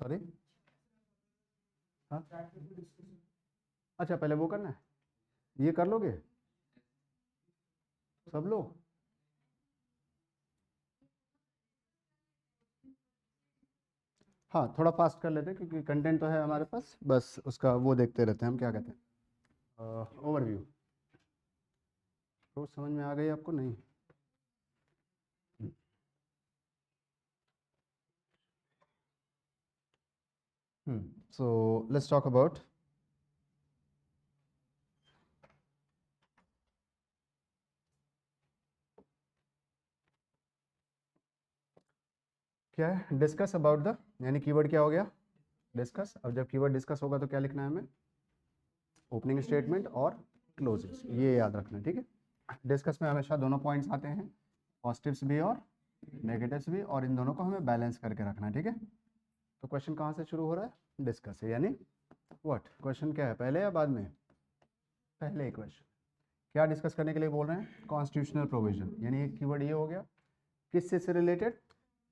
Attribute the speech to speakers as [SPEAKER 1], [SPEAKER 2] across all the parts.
[SPEAKER 1] Sorry, हाँ अच्छा पहले वो करना है, ये कर लोगे सब लोग? हाँ थोड़ा फास्ट कर लेते हैं क्योंकि कंटेंट तो है हमारे पास, बस उसका वो देखते रहते हैं हम, क्या कहते हैं, ओवरव्यू। तो समझ में आ गई आपको? नहीं? सो लेट्स टॉक अबाउट क्या है, डिस्कस अबाउट द, यानी कीवर्ड क्या हो गया, डिस्कस। अब जब कीवर्ड डिस्कस होगा तो क्या लिखना है हमें, ओपनिंग स्टेटमेंट और क्लोजिंग, ये याद रखना है, ठीक है। डिस्कस में हमेशा दोनों पॉइंट्स आते हैं, पॉजिटिव्स भी और नेगेटिव्स भी, और इन दोनों को हमें बैलेंस करके रखना है, ठीक है। तो क्वेश्चन कहाँ से शुरू हो रहा है, डिस्कस है, यानी व्हाट, क्वेश्चन क्या है, पहले या बाद में? पहले ही क्वेश्चन। क्या डिस्कस करने के लिए बोल रहे हैं, कॉन्स्टिट्यूशनल प्रोविजन, यानी एक कीवर्ड ये हो गया, किससे से रिलेटेड,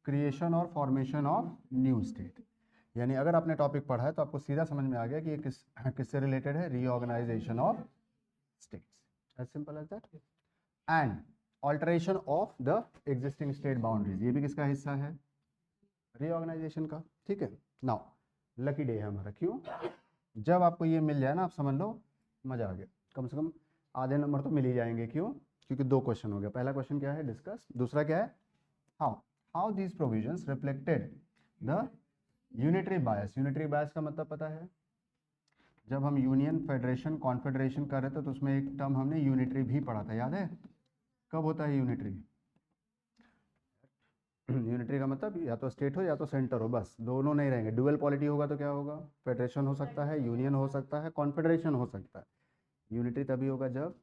[SPEAKER 1] क्रिएशन और फॉर्मेशन ऑफ न्यू स्टेट। यानी अगर आपने टॉपिक पढ़ा है तो आपको सीधा समझ में आ गया कि ये किससे रिलेटेड है, reorganization of states, as simple as that. And alteration of the existing state boundaries, ये भी किसका हिस्सा है, रीऑर्गेनाइजेशन का, ठीक है। नाउ लकी डे है हमारा, क्यों, जब आपको ये मिल जाए ना आप समझ लो मजा आ गया, कम से कम आधे नंबर तो मिल ही जाएंगे, क्यों, क्योंकि दो क्वेश्चन हो गया, पहला क्वेश्चन क्या है, डिस्कस, दूसरा क्या है, how, how these provisions reflected the unitary bias. Unitary बायस का मतलब पता है, जब हम यूनियन फेडरेशन कॉन्फेडरेशन कर रहे थे तो उसमें एक टर्म हमने यूनिटरी भी पढ़ा था, याद है, कब होता है यूनिटरी? यूनिटरी का मतलब या तो स्टेट हो या तो सेंटर हो, बस दोनों नहीं रहेंगे, डुअल पॉलिटी होगा तो क्या होगा, फेडरेशन हो सकता है, यूनियन हो सकता है, कॉन्फेडरेशन हो सकता है। यूनिटरी तभी होगा जब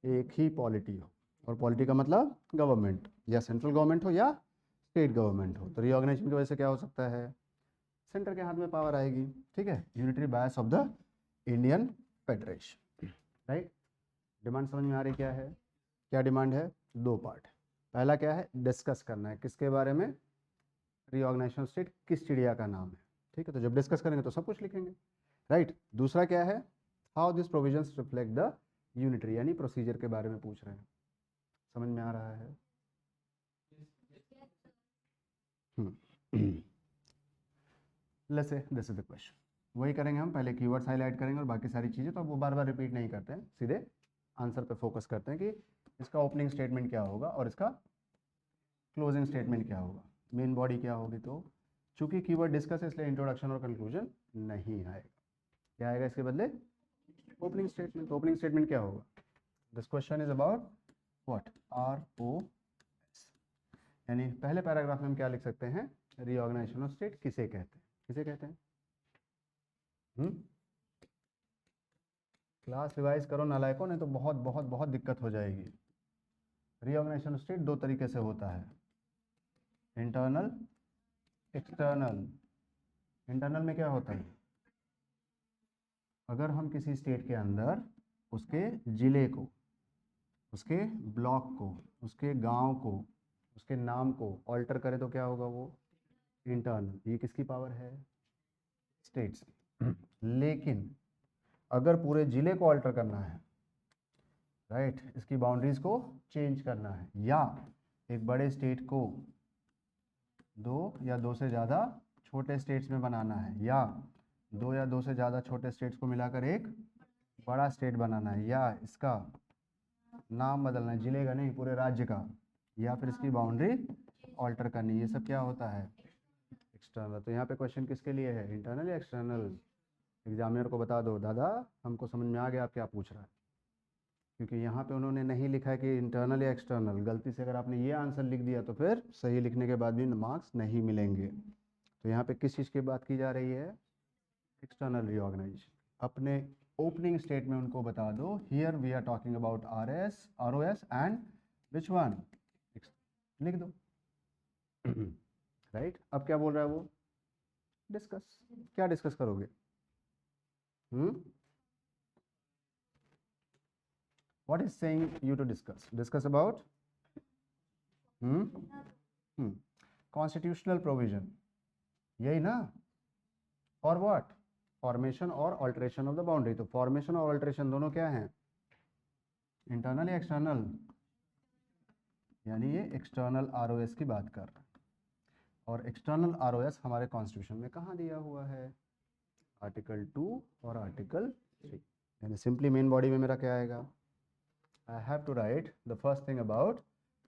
[SPEAKER 1] एक ही पॉलिटी हो, और पॉलिटी का मतलब गवर्नमेंट, या सेंट्रल गवर्नमेंट हो या स्टेट गवर्नमेंट हो। तो रीऑर्गेनाइजेशन की वजह से क्या हो सकता है, सेंटर के हाथ में पावर आएगी, ठीक है, unitary bias of the Indian federation, right. Demand समझ में आ रही क्या है, क्या डिमांड है, दो पार्ट, पहला क्या है, डिस्कस करना है किसके बारे में, रीऑर्गेनाइजेशन स्टेट किस चिड़िया का नाम है, ठीक है, तो जब डिस्कस करेंगे तो सब कुछ लिखेंगे, राइट। दूसरा क्या है, how this provisions reflect the unitary, यानी प्रोसीजर के बारे में पूछ रहे हैं, समझ में आ रहा है? लेट्स से दिस इज द क्वेश्चन, वही करेंगे हम, पहले कीवर्ड्स हाईलाइट करेंगे और बाकी सारी चीज़ें तो अब वो बार बार रिपीट नहीं करते हैं, सीधे आंसर पे फोकस करते हैं कि इसका ओपनिंग स्टेटमेंट क्या होगा और इसका क्लोजिंग स्टेटमेंट क्या होगा, मेन बॉडी क्या होगी। तो चूंकि कीवर्ड डिस्कस है इसलिए इंट्रोडक्शन और कंक्लूजन नहीं आएगा, क्या आएगा इसके बदले, ओपनिंग स्टेटमेंट। तो ओपनिंग स्टेटमेंट क्या होगा, this question is about what, ROS, यानी पहले पैराग्राफ में हम क्या लिख सकते हैं, रीऑर्गेनाइजेशन ऑफ स्टेट किसे कहते हैं, किसे कहते हैं। क्लास रिवाइज करो नालायकों, नहीं तो बहुत बहुत बहुत दिक्कत हो जाएगी। रीऑर्गेनाइजेशन ऑफ स्टेट दो तरीके से होता है, इंटरनल, एक्सटर्नल। इंटरनल में क्या होता है, अगर हम किसी स्टेट के अंदर उसके जिले को, उसके ब्लॉक को, उसके गांव को, उसके नाम को ऑल्टर करें तो क्या होगा, वो इंटरनल, ये किसकी पावर है, स्टेट्स की। लेकिन अगर पूरे जिले को ऑल्टर करना है, राइट, इसकी बाउंड्रीज को चेंज करना है, या एक बड़े स्टेट को दो या दो से ज़्यादा छोटे स्टेट्स में बनाना है, या दो या दो से ज़्यादा छोटे स्टेट्स को मिलाकर एक बड़ा स्टेट बनाना है, या इसका नाम बदलना है, जिले का नहीं पूरे राज्य का, या फिर इसकी बाउंड्री ऑल्टर करनी, ये सब क्या होता है, एक्सटर्नल। तो यहाँ पे क्वेश्चन किसके लिए है, इंटरनल या एक्सटर्नल, एग्जामिनर को बता दो, दादा हमको समझ में आ गया आप क्या पूछ रहा है, क्योंकि यहाँ पे उन्होंने नहीं लिखा है कि इंटरनल या एक्सटर्नल, गलती से अगर आपने ये आंसर लिख दिया तो फिर सही लिखने के बाद भी मार्क्स नहीं मिलेंगे। तो यहाँ पे किस चीज़ की बात की जा रही है, एक्सटर्नल रीऑर्गेनाइजेशन। अपने ओपनिंग स्टेट में उनको बता दो, here we are talking about ROS and which one, लिख दो। राइट अब क्या बोल रहा है वो, डिस्कस, क्या डिस्कस करोगे, what is saying you to discuss, discuss about constitutional provision, यही ना, फॉर व्हाट? फॉर्मेशन और ऑल्ट्रेशन ऑफ द बाउंड्री। तो फॉर्मेशन और ऑल्ट्रेशन दोनों क्या हैं? इंटरनल या एक्सटर्नल? यानी ये एक्सटर्नल आरओएस की बात कर रहे हैं। और एक्सटर्नल आरओएस हमारे कॉन्स्टिट्यूशन में कहाँ दिया हुआ है? आर्टिकल 2 और आर्टिकल 3। यानी सिंपली मेन बॉडी में मेरा क्या आएगा? I have to write the first thing about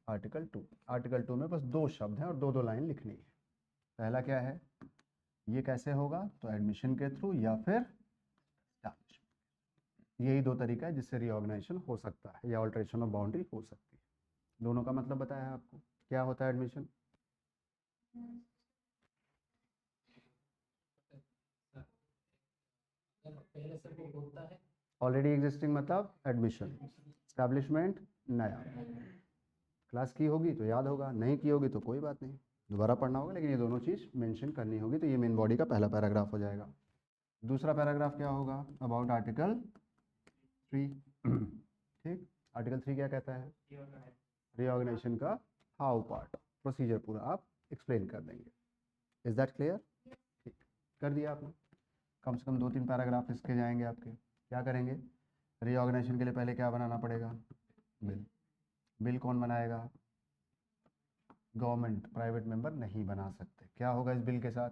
[SPEAKER 1] article 2। Article 2 में बस 2 शब्द हैं और 2 लाइन लिखनी है। पहला क्या है? ये कैसे होगा? तो एडमिशन के थ्रू या फिर establishment। यही 2 तरीका है जिससे रीऑर्गेनाइजेशन हो सकता है या ऑल्ट्रेशन ऑफ बाउंड्री हो सकती है। दोनों का मतलब बताया है आपको। क्या होता है एडमिशन? ऑलरेडी एग्जिस्टिंग मतलब एडमिशन। एस्टैब्लिशमेंट नया। क्लास की होगी तो याद होगा, नहीं की होगी तो कोई बात नहीं, दोबारा पढ़ना होगा, लेकिन ये दोनों चीज़ मेंशन करनी होगी। तो ये मेन बॉडी का पहला पैराग्राफ हो जाएगा। दूसरा पैराग्राफ क्या होगा? About article 3। ठीक, आर्टिकल 3 क्या कहता है? रीऑर्गेनाइजेशन का हाउ पार्ट, प्रोसीजर पूरा आप एक्सप्लेन कर देंगे। Is that clear? ठीक, कर दिया आपने। कम से कम 2-3 पैराग्राफ इसके जाएंगे आपके। क्या करेंगे? रीऑर्गेनाइजेशन के लिए पहले क्या बनाना पड़ेगा? बिल। बिल कौन बनाएगा? गवर्नमेंट, प्राइवेट मेंबर नहीं बना सकते। क्या होगा इस बिल के साथ?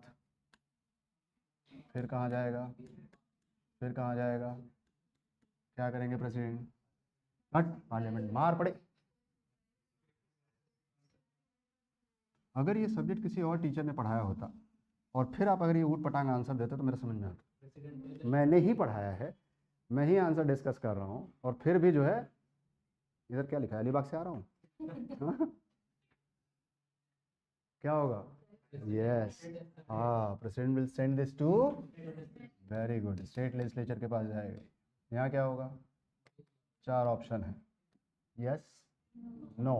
[SPEAKER 1] फिर कहाँ जाएगा? फिर कहाँ जाएगा? क्या करेंगे प्रेसिडेंट? हट, पार्लियामेंट मार पड़े। अगर ये सब्जेक्ट किसी और टीचर ने पढ़ाया होता और फिर आप अगर ये ऊट पटांग आंसर देते तो मेरा समझ में आता। मैंने ही पढ़ाया है, मैं ही आंसर डिस्कस कर रहा हूँ, और फिर भी जो है इधर क्या लिखा है? अलीबाग से आ रहा हूँ। क्या होगा? यस, हाँ, president will send this to, very good, state legislature के पास जाएगा। यहाँ क्या होगा? 4 ऑप्शन है, यस, नो,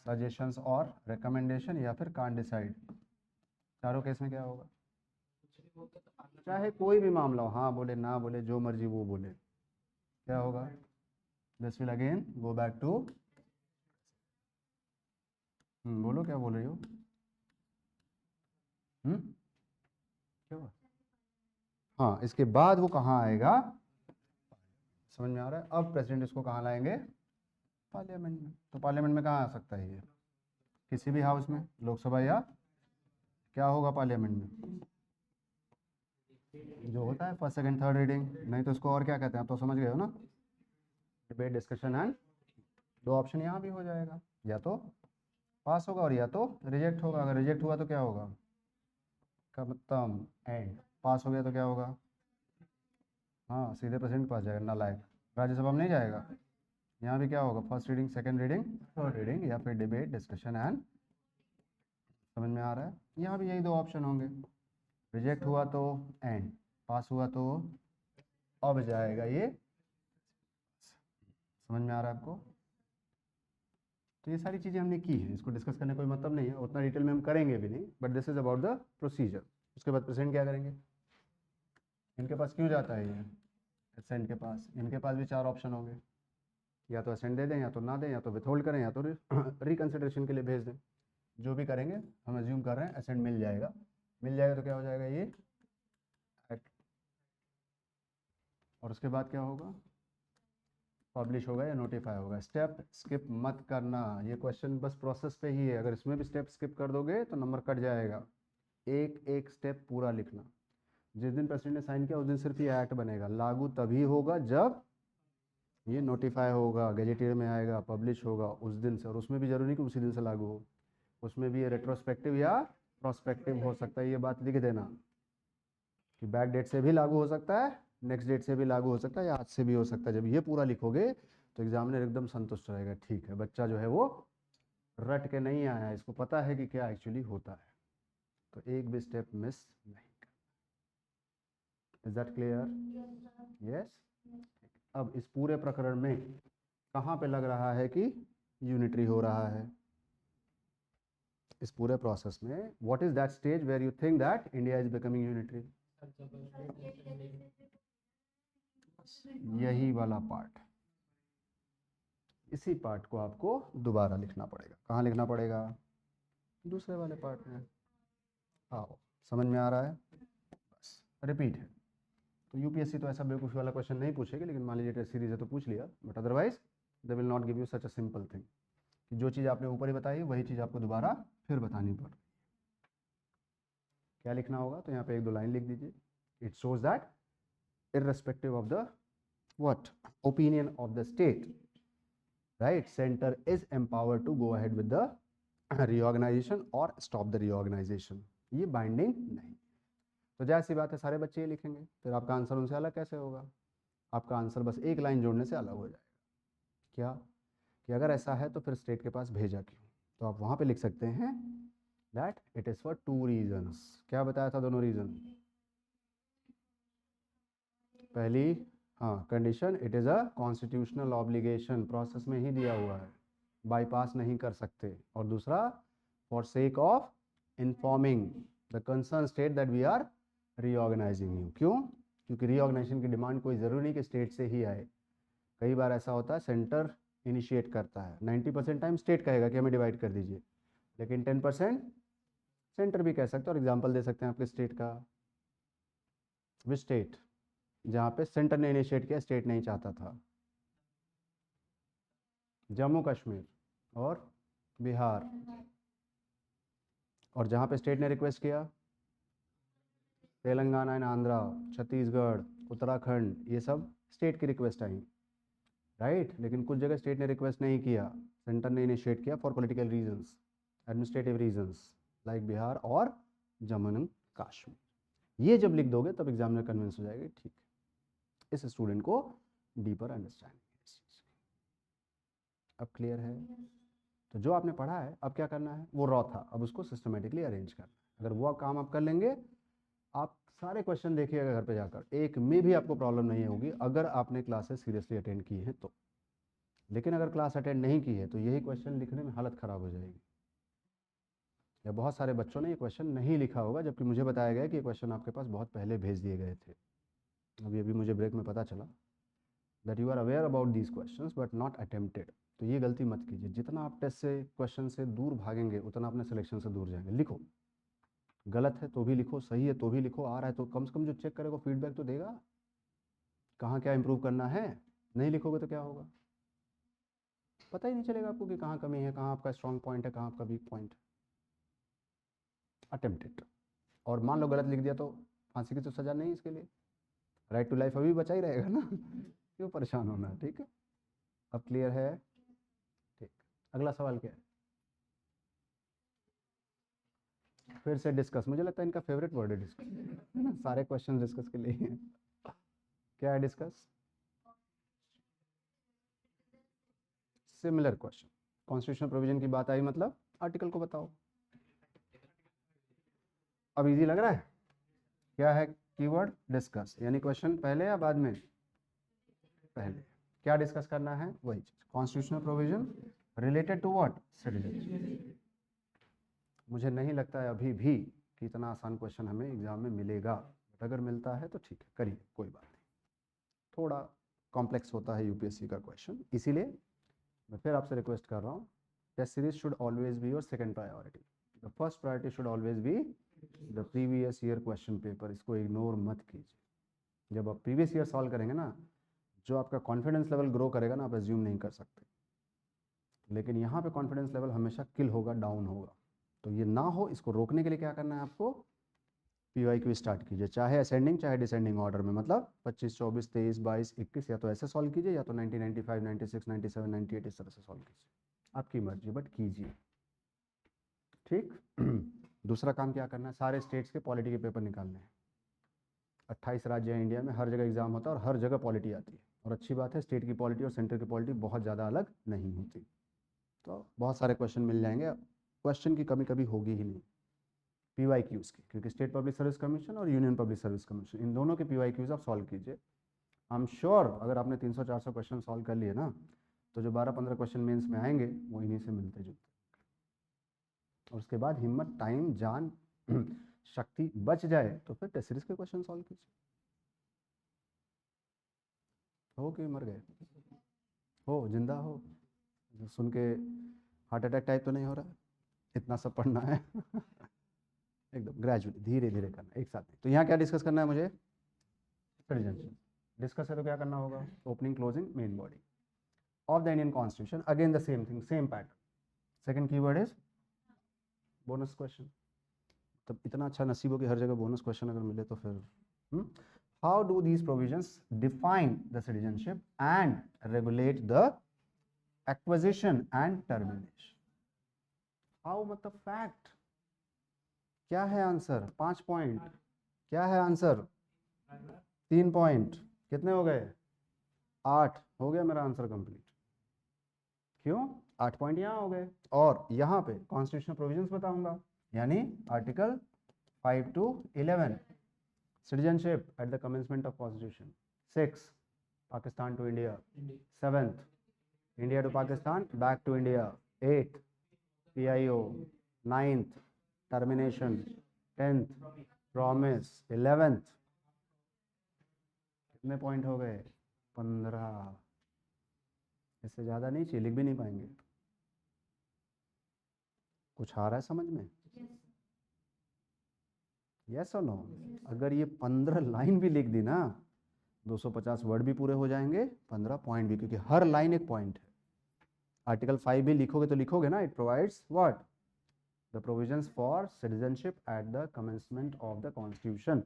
[SPEAKER 1] सजेशंस और रिकमेंडेशन, या फिर कांट डिसाइड। चारों केस में क्या होगा? चाहे कोई भी मामला हो, हाँ बोले ना बोले, जो मर्जी वो बोले, क्या होगा? This will again go back to. बोलो, क्या बोल रही हो? क्या हुआ? हाँ, इसके बाद वो कहाँ आएगा? समझ में आ रहा है? अब प्रेसिडेंट इसको कहाँ लाएंगे? पार्लियामेंट में। तो पार्लियामेंट में कहाँ आ सकता है ये? किसी भी हाउस में, लोकसभा या क्या होगा पार्लियामेंट में? जो होता है फर्स्ट सेकंड थर्ड रीडिंग। नहीं तो इसको और क्या कहते हैं? आप तो समझ गए हो ना? Debate, discussion and. 2 ऑप्शन यहाँ भी हो जाएगा, या तो पास होगा और या तो रिजेक्ट होगा। अगर रिजेक्ट हुआ तो क्या होगा? खत्म, एंड। पास हो गया तो क्या होगा? हाँ, सीधे प्रेसिडेंट पास जाएगा, नालायक, राज्यसभा में नहीं जाएगा। यहाँ भी क्या होगा? First reading, second reading, third reading, या फिर डिबेट, डिस्कशन एंड। समझ में आ रहा है? यहाँ भी यही 2 ऑप्शन होंगे। रिजेक्ट हुआ तो एंड, पास हुआ तो अब जाएगा ये। समझ में आ रहा है आपको? तो ये सारी चीज़ें हमने की हैं, इसको डिस्कस करने कोई मतलब नहीं है, उतना डिटेल में हम करेंगे भी नहीं, but this is about the procedure. उसके बाद प्रेसिडेंट क्या करेंगे? इनके पास क्यों जाता है ये एसेंट के पास? इनके पास भी 4 ऑप्शन होंगे, या तो एसेंट दे दें, या तो ना दें, या तो विथहोल्ड करें, या तो रिकन्सिडरेशन के लिए भेज दें। जो भी करेंगे, हम एज्यूम कर रहे हैं एसेंट मिल जाएगा। मिल जाएगा तो क्या हो जाएगा? ये एक्ट। और उसके बाद क्या होगा? पब्लिश होगा या नोटिफाई होगा। स्टेप स्किप मत करना, ये क्वेश्चन बस प्रोसेस पे ही है। अगर इसमें भी स्टेप स्किप कर दोगे तो नंबर कट जाएगा। एक एक स्टेप पूरा लिखना। जिस दिन प्रेसिडेंट ने साइन किया उस दिन सिर्फ ये एक्ट बनेगा। लागू तभी होगा जब ये नोटिफाई होगा, गैजेटियर में आएगा, पब्लिश होगा उस दिन से। और उसमें भी जरूरी कि उसी दिन से लागू हो, उसमें भी ये रेट्रोस्पेक्टिव या प्रोस्पेक्टिव हो सकता है। ये बात लिख देना कि बैक डेट से भी लागू हो सकता है, नेक्स्ट डेट से भी लागू हो सकता है, या आज से भी हो सकता है। जब ये पूरा लिखोगे तो एग्जामिनर एकदम संतुष्ट रहेगा, ठीक है बच्चा जो है वो रट के नहीं आया है, इसको पता है कि क्या एक्चुअली होता है। तो एक भी स्टेप मिस नहीं करना। Is that clear? यस। अब इस पूरे प्रकरण में कहाँ पे लग रहा है कि यूनिटरी हो रहा है? इस पूरे प्रोसेस में what is that stage where you think that India is becoming unitary? यही वाला पार्ट, इसी पार्ट को आपको दोबारा लिखना पड़ेगा। कहाँ लिखना पड़ेगा? दूसरे वाले पार्ट में। आओ, समझ में आ रहा है? बस रिपीट है। तो यूपीएससी तो ऐसा बेवकूफ़ी वाला क्वेश्चन नहीं पूछेगी, लेकिन मान लीजिए टेस्ट सीरीज है तो पूछ लिया, but otherwise they will not give you such a simple thing कि जो चीज़ आपने ऊपर ही बताई वही चीज़ आपको दोबारा फिर बतानी पड़। क्या लिखना होगा, तो यहाँ पे एक दो लाइन लिख दीजिए। It shows that irrespective of the what opinion of the state, right, center is empowered to go ahead with the reorganization or stop the reorganization। ये बाइंडिंग नहीं। तो जाहिर सी बात है सारे बच्चे ये लिखेंगे, फिर आपका आंसर उनसे अलग कैसे होगा? आपका आंसर बस एक लाइन जोड़ने से अलग हो जाएगा। क्या कि अगर ऐसा है तो फिर स्टेट के पास भेजा क्यों? तो आप वहाँ पे लिख सकते हैं that it is for 2 reasons. क्या बताया था दोनों रीज़न? पहली, हाँ, condition it is a constitutional obligation, process में ही दिया हुआ है, बाईपास नहीं कर सकते। और दूसरा, for sake of informing the concern state that we are reorganizing you. क्यों? क्योंकि रीऑर्गेनाइजेशन की डिमांड कोई ज़रूरी नहीं कि स्टेट से ही आए। कई बार ऐसा होता है सेंटर इनिशिएट करता है, 90% टाइम स्टेट कहेगा कि हमें डिवाइड कर दीजिए, लेकिन 10% सेंटर भी कह सकते हैं। और एग्जाम्पल दे सकते हैं आपके स्टेट का। विच स्टेट जहाँ पे सेंटर ने इनिशिएट किया, स्टेट नहीं चाहता था? जम्मू कश्मीर और बिहार। और जहाँ पे स्टेट ने रिक्वेस्ट किया, तेलंगाना एंड आंध्रा, छत्तीसगढ़, उत्तराखंड, ये सब स्टेट की रिक्वेस्ट आई, राइट। लेकिन कुछ जगह स्टेट ने रिक्वेस्ट नहीं किया, सेंटर ने इनिशिएट किया for political reasons, administrative reasons, like Bihar और जम्मू एंड कश्मीर। ये जब लिख दोगे तब एग्जामिनर कन्विंस हो जाएगी, ठीक है, इस स्टूडेंट को डीपर अंडरस्टैंडिंग है इस चीज़ की। अब क्लियर है? तो जो आपने पढ़ा है अब क्या करना है, वो रॉ था, अब उसको सिस्टमेटिकली अरेंज करना है। अगर वो काम आप कर लेंगे, आप सारे क्वेश्चन देखिएगा घर पे जाकर, एक में भी आपको प्रॉब्लम नहीं होगी अगर आपने क्लासेस सीरियसली अटेंड की हैं तो। लेकिन अगर क्लास अटेंड नहीं की है तो यही क्वेश्चन लिखने में हालत ख़राब हो जाएगी। या बहुत सारे बच्चों ने ये क्वेश्चन नहीं लिखा होगा, जबकि मुझे बताया गया कि ये क्वेश्चन आपके पास बहुत पहले भेज दिए गए थे। अभी मुझे ब्रेक में पता चला that you are aware about these questions but not attempted. तो ये गलती मत कीजिए, जितना आप टेस्ट से क्वेश्चन से दूर भागेंगे उतना अपने सिलेक्शन से दूर जाएंगे। लिखो, गलत है तो भी लिखो, सही है तो भी लिखो, आ रहा है तो कम से कम जो चेक करेगा फीडबैक तो देगा, कहाँ क्या इंप्रूव करना है। नहीं लिखोगे तो क्या होगा, पता ही नहीं चलेगा आपको कि कहाँ कमी है, कहाँ आपका स्ट्रॉन्ग पॉइंट है, कहाँ आपका वीक पॉइंट है। अटेम्प्टेड। और मान लो गलत लिख दिया तो फांसी की तो सज़ा नहीं, इसके लिए राइट टू लाइफ अभी बचा ही रहेगा ना। क्यों परेशान होना है, ठीक है। अब क्लियर है? ठीक। अगला सवाल क्या है? फिर से डिस्कस, मुझे लगता है इनका फेवरेट वर्ड है डिस्कस, है ना, सारे क्वेश्चन डिस्कस के लिए हैं। क्या है discuss? Similar question. Constitutional provision की बात आई मतलब आर्टिकल को बताओ। अब इजी लग रहा है? क्या है कीवर्ड? डिस्कस, यानी क्वेश्चन पहले या बाद में? पहले। क्या डिस्कस करना है? वही चीज, constitutional provision related to what? Citizen. मुझे नहीं लगता है अभी भी कि इतना आसान क्वेश्चन हमें एग्जाम में मिलेगा, बट अगर मिलता है तो ठीक है, करिए, कोई बात नहीं। थोड़ा कॉम्प्लेक्स होता है यूपीएससी का क्वेश्चन, इसीलिए मैं फिर आपसे रिक्वेस्ट कर रहा हूँ, test series should always be your second priority. The first priority should always be the previous year question paper. इसको इग्नोर मत कीजिए। जब आप प्रीवियस ईयर सॉल्व करेंगे ना, जो आपका कॉन्फिडेंस लेवल ग्रो करेगा ना, आप एज्यूम नहीं कर सकते। लेकिन यहाँ पे कॉन्फिडेंस लेवल हमेशा किल होगा, डाउन होगा। तो ये ना हो, इसको रोकने के लिए क्या करना है आपको? पीवाईक्यू स्टार्ट कीजिए, चाहे असेंडिंग चाहे डिसेंडिंग ऑर्डर में, मतलब 25, 24, 23, 22, 21, या तो ऐसे सॉल्व कीजिए, या तो 90, 95, 96, 97, 98 इस तरह से सॉल्व कीजिए, आपकी मर्जी, बट कीजिए, ठीक। दूसरा काम क्या करना है, सारे स्टेट्स के पॉलिटी के पेपर निकालने हैं। 28 राज्य हैं इंडिया में, हर जगह एग्जाम होता है और हर जगह पॉलिटी आती है। और अच्छी बात है, स्टेट की पॉलिटी और सेंटर की पॉलिटी बहुत ज़्यादा अलग नहीं होती, तो बहुत सारे क्वेश्चन मिल जाएंगे, क्वेश्चन की कमी कभी होगी ही नहीं। पीवाईक्यूज की, क्योंकि स्टेट पब्लिक सर्विस कमीशन और यूनियन पब्लिक सर्विस कमीशन, इन दोनों के पीवाईक्यूज आप सॉल्व कीजिए। आई एम श्योर अगर आपने 300-400 क्वेश्चन सॉल्व कर लिए ना, तो जो 12-15 क्वेश्चन मेंस में आएंगे वो इन्हीं से मिलते जुलते। और उसके बाद हिम्मत, टाइम, जान, शक्ति बच जाए तो फिर टेस्ट सीरीज के क्वेश्चन सॉल्व कीजिए। हो कि मर गए? हो, जिंदा हो? सुन के हार्ट अटैक टाइप तो नहीं हो रहा है? इतना सब पढ़ना है। एकदम ग्रेजुअली, धीरे धीरे करना, एक साथ नहीं। तो यहाँ क्या डिस्कस करना है मुझे? सिटीजनशिप डिस्कस है तो क्या करना होगा? Opening closing main body of the Indian constitution, again the same thing, same pattern. Second keyword is bonus question. तब इतना अच्छा नसीब हो कि हर जगह बोनस क्वेश्चन अगर मिले तो फिर how do these provisions define the citizenship and regulate the acquisition and termination? How मतलब फैक्ट। क्या है आंसर? 5 पॉइंट। क्या है आंसर? 3 पॉइंट। कितने हो गए? 8 हो गया मेरा आंसर कंप्लीट। क्यों? 8 पॉइंट यहाँ हो गए और यहाँ पे कॉन्स्टिट्यूशनल प्रोविजंस बताऊंगा, यानी article 5 to 11 citizenship at the commencement of constitution, 6 Pakistan to India, 7th India to Pakistan back to India, 8th PIO, 9th termination, 10th promise, 11th कितने पॉइंट हो गए? 15। इससे ज़्यादा नहीं चाहिए, लिख भी नहीं पाएंगे। कुछ आ रहा है समझ में? यस और नो? अगर ये 15 लाइन भी लिख दी ना, 250 वर्ड भी पूरे हो जाएंगे, 15 पॉइंट भी, क्योंकि हर लाइन एक पॉइंट है। आर्टिकल 5 भी लिखोगे तो लिखोगे ना, it provides what? The provisions for citizenship at the commencement of the constitution.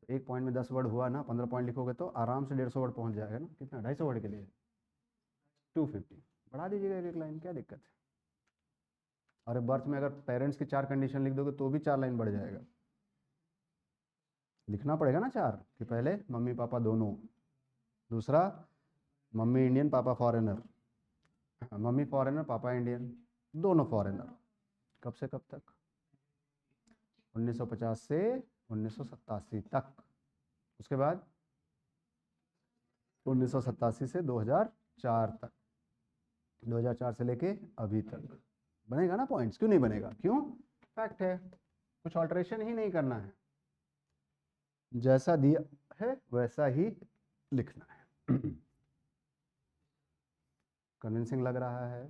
[SPEAKER 1] एक पॉइंट में 10 वर्ड हुआ ना, 15 पॉइंट लिखोगे तो आराम से 150 वर्ड पहुंच जाएगा ना। कितना? 250 वर्ड के लिए 250 बढ़ा दीजिएगा एक लाइन, क्या दिक्कत है? और बर्थ में अगर पेरेंट्स की 4 कंडीशन लिख दोगे तो भी 4 लाइन बढ़ जाएगा। लिखना पड़ेगा ना 4, कि पहले मम्मी पापा दोनों, दूसरा मम्मी इंडियन पापा फॉरेनर, मम्मी फॉरेनर पापा इंडियन, दोनों फॉरेनर। कब से कब तक? 1950 से 1987 तक। उसके बाद 1987 से 2004 तक, 2004 से लेके अभी तक। बनेगा ना पॉइंट्स? क्यों नहीं बनेगा? क्यों? फैक्ट है, कुछ ऑल्टरेशन ही नहीं करना है, जैसा दिया है वैसा ही लिखना है। कन्विंसिंग लग रहा है?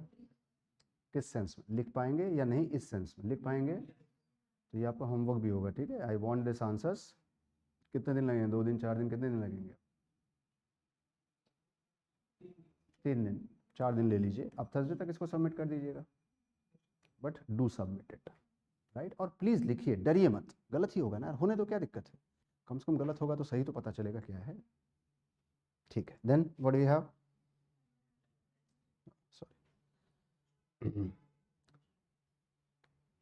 [SPEAKER 1] किस सेंस में लिख पाएंगे या नहीं? इस सेंस में लिख पाएंगे तो ये आपका होमवर्क भी होगा, ठीक है? I want this answers. कितने दिन लगेंगे? 2 दिन, 4 दिन? कितने दिन लगेंगे? 3 दिन, 4 दिन ले लीजिए। अब थर्सडे तक इसको सबमिट कर दीजिएगा, but do submit it, right? और प्लीज़ लिखिए, डरिए मत। गलत ही होगा ना, होने तो क्या दिक्कत है? कम से कम गलत होगा तो सही तो पता चलेगा क्या है, ठीक है? Then what we have, sorry,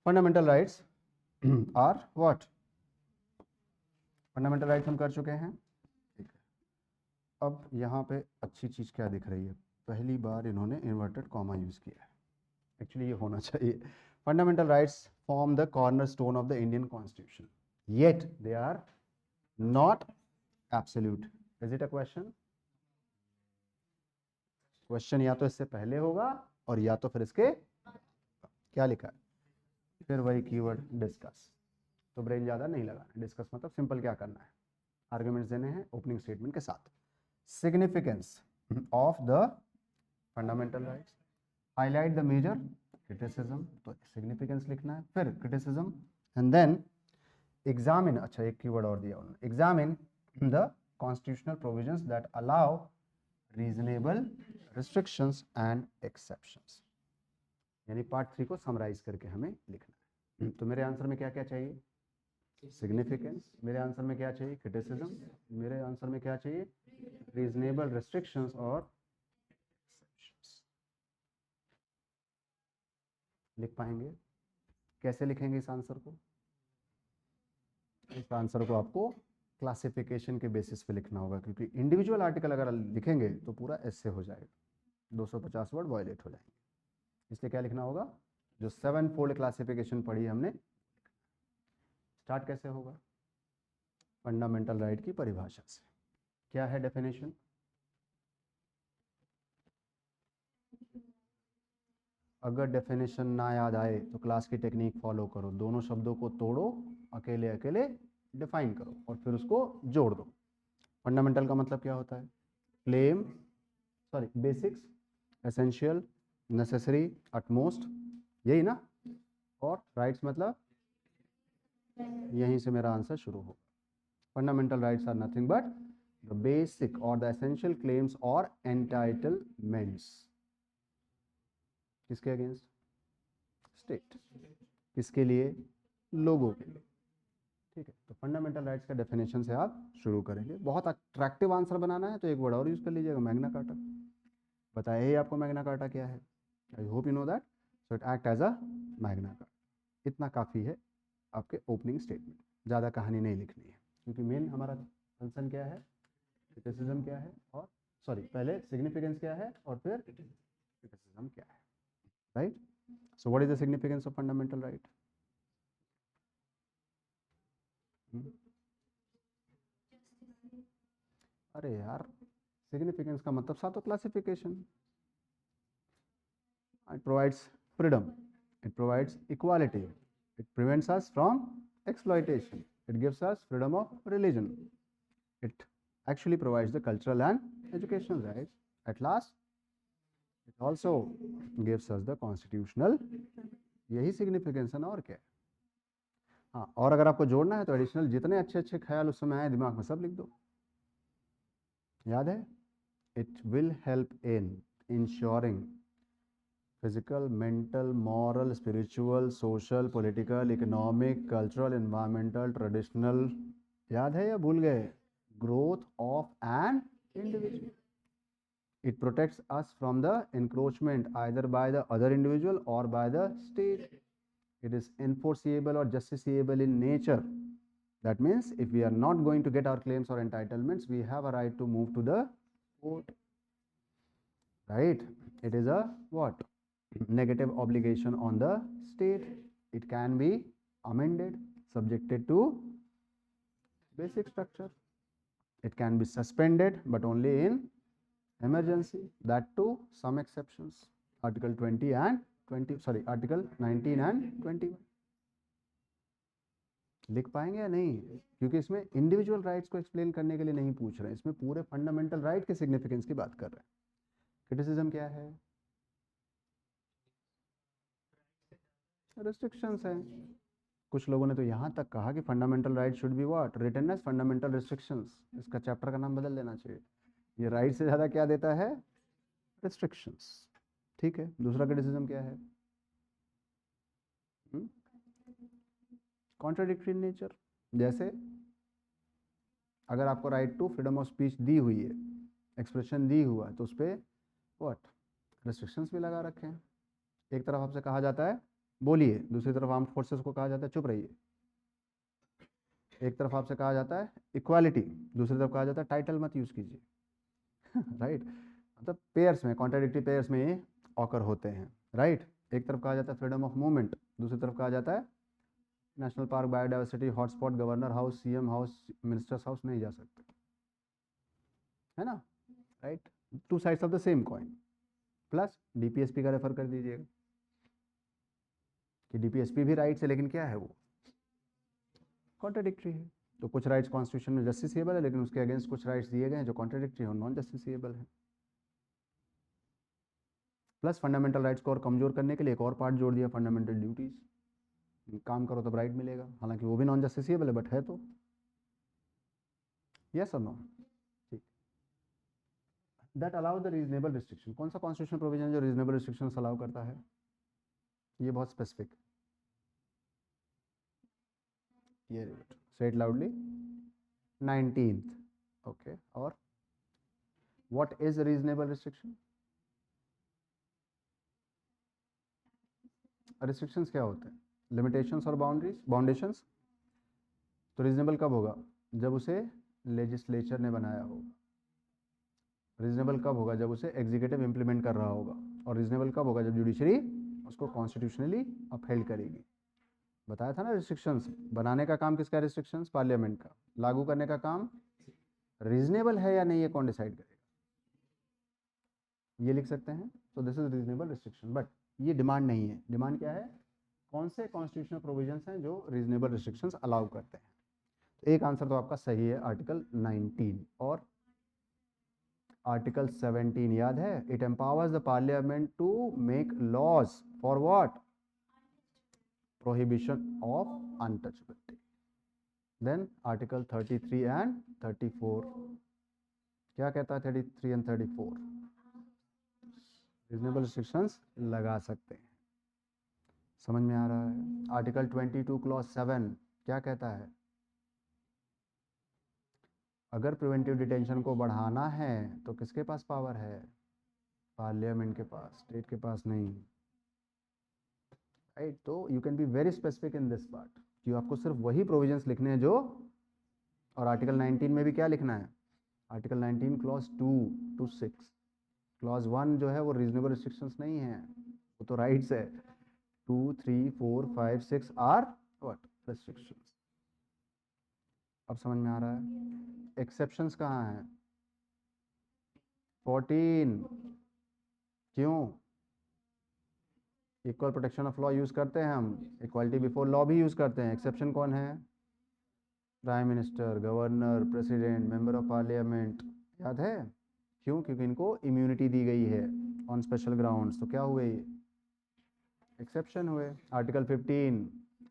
[SPEAKER 1] fundamental rights are what? Fundamental rights हम कर चुके हैं, ठीक है? अब यहाँ पे अच्छी चीज़ क्या दिख रही है? पहली बार इन्होंने इन्वर्टेड कॉमा यूज़ किया है। एक्चुअली ये होना चाहिए। Fundamental rights form the cornerstone of the Indian constitution, yet they are not absolute. Is it a question? Question या तो इससे पहले होगा और या तो फिर इसके, क्या लिखा है? फिर वही कीवर्ड डिस्कस। तो ब्रेन ज़्यादा नहीं लगाना। डिस्कस मतलब सिंपल क्या करना है? आर्ग्यूमेंट्स देने हैं ओपनिंग स्टेटमेंट के साथ। Significance of the fundamental rights, highlight the major criticism, तो सिग्निफिकेंस लिखना है, फिर क्रिटिसिज्म, एंड देन एग्जामिन। अच्छा, एक कीवर्ड और दिया उन्होंने, examine the constitutional provisions that allow reasonable restrictions and exceptions, यानी पार्ट 3 को समराइज करके हमें लिखना है। तो मेरे आंसर में क्या क्या चाहिए? सिग्निफिकेंस। मेरे आंसर में क्या चाहिए? क्रिटिसिज्म। मेरे आंसर में क्या चाहिए? रीजनेबल रिस्ट्रिक्शंस और एक्सेप्शंस। लिख पाएंगे? कैसे लिखेंगे इस आंसर को? इस आंसर को आपको क्लासिफिकेशन के बेसिस पे लिखना होगा, क्योंकि इंडिविजुअल आर्टिकल अगर लिखेंगे तो पूरा ऐसे हो जाएगा, 250 वर्ड वायलेट हो जाएंगे। इसलिए क्या लिखना होगा? जो 7 फोल्ड क्लासिफिकेशन पढ़ी हमने। स्टार्ट कैसे होगा? फंडामेंटल राइट की परिभाषा से। क्या है डेफिनेशन? अगर डेफिनेशन ना याद आए तो क्लास की टेक्निक फॉलो करो, दोनों शब्दों को तोड़ो, अकेले अकेले डिफाइन करो और फिर उसको जोड़ दो। फंडामेंटल का मतलब क्या होता है? Claim, sorry, basics, essential, necessary, utmost, यही ना? और राइट्स मतलब यहीं से मेरा आंसर शुरू होगा। Fundamental rights are nothing but the basic और द एसेंशियल क्लेम्स और एंटाइटलमेंट्स। किसके अगेंस्ट? स्टेट। किसके लिए? लोगों के लिए। ठीक है, तो फंडामेंटल राइट्स का डेफिनेशन से आप शुरू करेंगे। बहुत अट्रैक्टिव आंसर बनाना है तो एक वर्ड और यूज कर लीजिएगा, मैग्ना कार्टा। बताया ही आपको मैग्ना कार्टा क्या है। I hope you know that. So it act as a Magna Carta. इतना काफ़ी है आपके ओपनिंग स्टेटमेंट, ज़्यादा कहानी नहीं लिखनी है, क्योंकि मेन हमारा कंसर्न क्या है, क्रिटिसिज्म क्या है, और सॉरी पहले सिग्निफिकेंस क्या है और फिर क्रिटिसिज्म क्या है, right. So what is the significance of fundamental right? अरे यार, सिग्निफिकेंस का मतलब सातो classification. It provides freedom, it provides equality, it prevents us from exploitation, it gives us freedom of religion, it actually provides the cultural and educational rights. At last it also gives us the constitutional, यही significance है ना, और क्या है। हाँ, और अगर आपको जोड़ना है तो एडिशनल जितने अच्छे अच्छे ख्याल उस समय आए दिमाग में सब लिख दो। याद है, it will help in ensuring physical, mental, moral, spiritual, social, political, economic, cultural, environmental, traditional, याद है या भूल गए? Growth of an individual. It protects us from the encroachment either by the other individual or by the state. It is enforceable or justiciable in nature. That means if we are not going to get our claims or entitlements, we have a right to move to the court. Right? It is a what? Negative obligation on the state. It can be amended, subjected to basic structure. It can be suspended, but only in emergency. That too, some exceptions. Article 20 and 20, sorry, Article 19 and 21. लिख पाएंगे या नहीं? क्योंकि इसमें individual rights को explain करने के लिए नहीं पूछ रहे हैं, इसमें पूरे फंडामेंटल राइट के सिग्निफिकेंस की बात कर रहे हैं। क्रिटिसिज्म क्या है? रिस्ट्रिक्शंस हैं। कुछ लोगों ने तो यहाँ तक कहा कि fundamental right should be what, written as fundamental restrictions. इसका चैप्टर का नाम बदल देना चाहिए। ये राइट से ज़्यादा क्या देता है? रिस्ट्रिक्शंस। ठीक है, दूसरा क्रिटिसिज्म क्या है? Contradictory nature. जैसे अगर आपको right to freedom of speech दी हुई है, एक्सप्रेशन दी हुआ है, तो उस पर व्हाट रिस्ट्रिक्शंस भी लगा रखे हैं। एक तरफ आपसे कहा जाता है बोलिए, दूसरी तरफ आर्म्ड फोर्सेस को कहा जाता है चुप रहिए। एक तरफ आपसे कहा जाता है इक्वालिटी, दूसरी तरफ कहा जाता है टाइटल मत यूज कीजिए। राइट, मतलब पेयर्स में, कॉन्ट्राडिक्टरी पेयर्स में ये ऑकर होते हैं। राइट, एक तरफ कहा जाता है फ्रीडम ऑफ मूवमेंट, दूसरी तरफ कहा जाता है national park, biodiversity, hotspot, governor house, CM house, ministers house नहीं जा सकते, है ना। Right, two sides of the same coin. Plus DPSP का रेफर कर दीजिएगा कि डीपीएसपी भी राइट्स है, लेकिन क्या है वो? कॉन्ट्राडिक्टरी है। तो कुछ राइट्स कॉन्स्टिट्यूशन में जस्टिसेबल है, लेकिन उसके अगेंस्ट कुछ राइट्स दिए गए हैं जो कॉन्ट्राडिक्टरी और नॉन जस्टिसेबल है। प्लस फंडामेंटल राइट्स को और कमजोर करने के लिए एक और पार्ट जोड़ दिया, फंडामेंटल ड्यूटीज। काम करो तब राइट मिलेगा, हालांकि वो भी नॉन जस्टिसेबल है, बट है तो। यस और नो? ठीक। That allow the reasonable restriction. कौन सा कॉन्स्टिट्यूशन प्रोविजन जो रीजनेबल रिस्ट्रिक्शन अलाउ करता है? ये बहुत स्पेसिफिक। ये से इट लाउडली। 19th। ओके, और what is reasonable restriction? Restrictions क्या होते हैं? लिमिटेशंस और बाउंड्रीज, बाउंडेशंस। तो रीजनेबल कब होगा? जब उसे लेजिस्लेचर ने बनाया होगा। रीजनेबल कब होगा? जब उसे एग्जीक्यूटिव इंप्लीमेंट कर रहा होगा। और रीजनेबल कब होगा? जब जुडिशरी उसको कॉन्स्टिट्यूशनली अपहेल्ड करेगी। बताया था ना, रिस्ट्रिक्शंस बनाने का काम किसका? रिस्ट्रिक्शंस पार्लियामेंट का। लागू करने का काम रीजनेबल है या नहीं, ये कौन डिसाइड करेगा? ये लिख सकते हैं। तो this is reasonable restriction, but ये डिमांड नहीं है। डिमांड क्या है? कौन से कॉन्स्टिट्यूशनल प्रोविजंस हैं जो रीजनेबल रिस्ट्रिक्शंस अलाउ करते हैं? तो एक आंसर तो आपका सही है, आर्टिकल 19 और आर्टिकल 17। याद है, it empowers the parliament to make laws for what? prohibition of untouchability. Then article 33 and 34 क्या कहता है? 33 and 34 रीजनेबल रिस्ट्रिक्शंस लगा सकते हैं। समझ में आ रहा है? आर्टिकल 22 क्लॉज 7 क्या कहता है? अगर प्रिवेंटिव डिटेंशन को बढ़ाना है तो किसके पास पावर है? पार्लियामेंट के पास, स्टेट के पास नहीं, राइट? तो you can be very specific in this part कि आपको सिर्फ वही प्रोविजंस लिखने हैं जो, और आर्टिकल 19 में भी क्या लिखना है? आर्टिकल 19 क्लॉज 2 to 6, क्लॉज 1 जो है वो रीजनेबल रिस्ट्रिक्शंस नहीं है, वो तो राइट्स है। 2, 3, 4, 5, 6 आर व्हाट? रिस्ट्रिक्शंस। अब समझ में आ रहा है? एक्सेप्शंस कहाँ हैं? 14। क्यों? Equal protection of law use करते हैं हम, इक्वालिटी बिफोर लॉ भी यूज करते हैं। एक्सेप्शन कौन है? Prime minister, governor, president, member of parliament. याद है? क्यों? क्योंकि इनको इम्यूनिटी दी गई है ऑन स्पेशल ग्राउंड्स। तो क्या हुए? एक्सेप्शन हुए। Article 15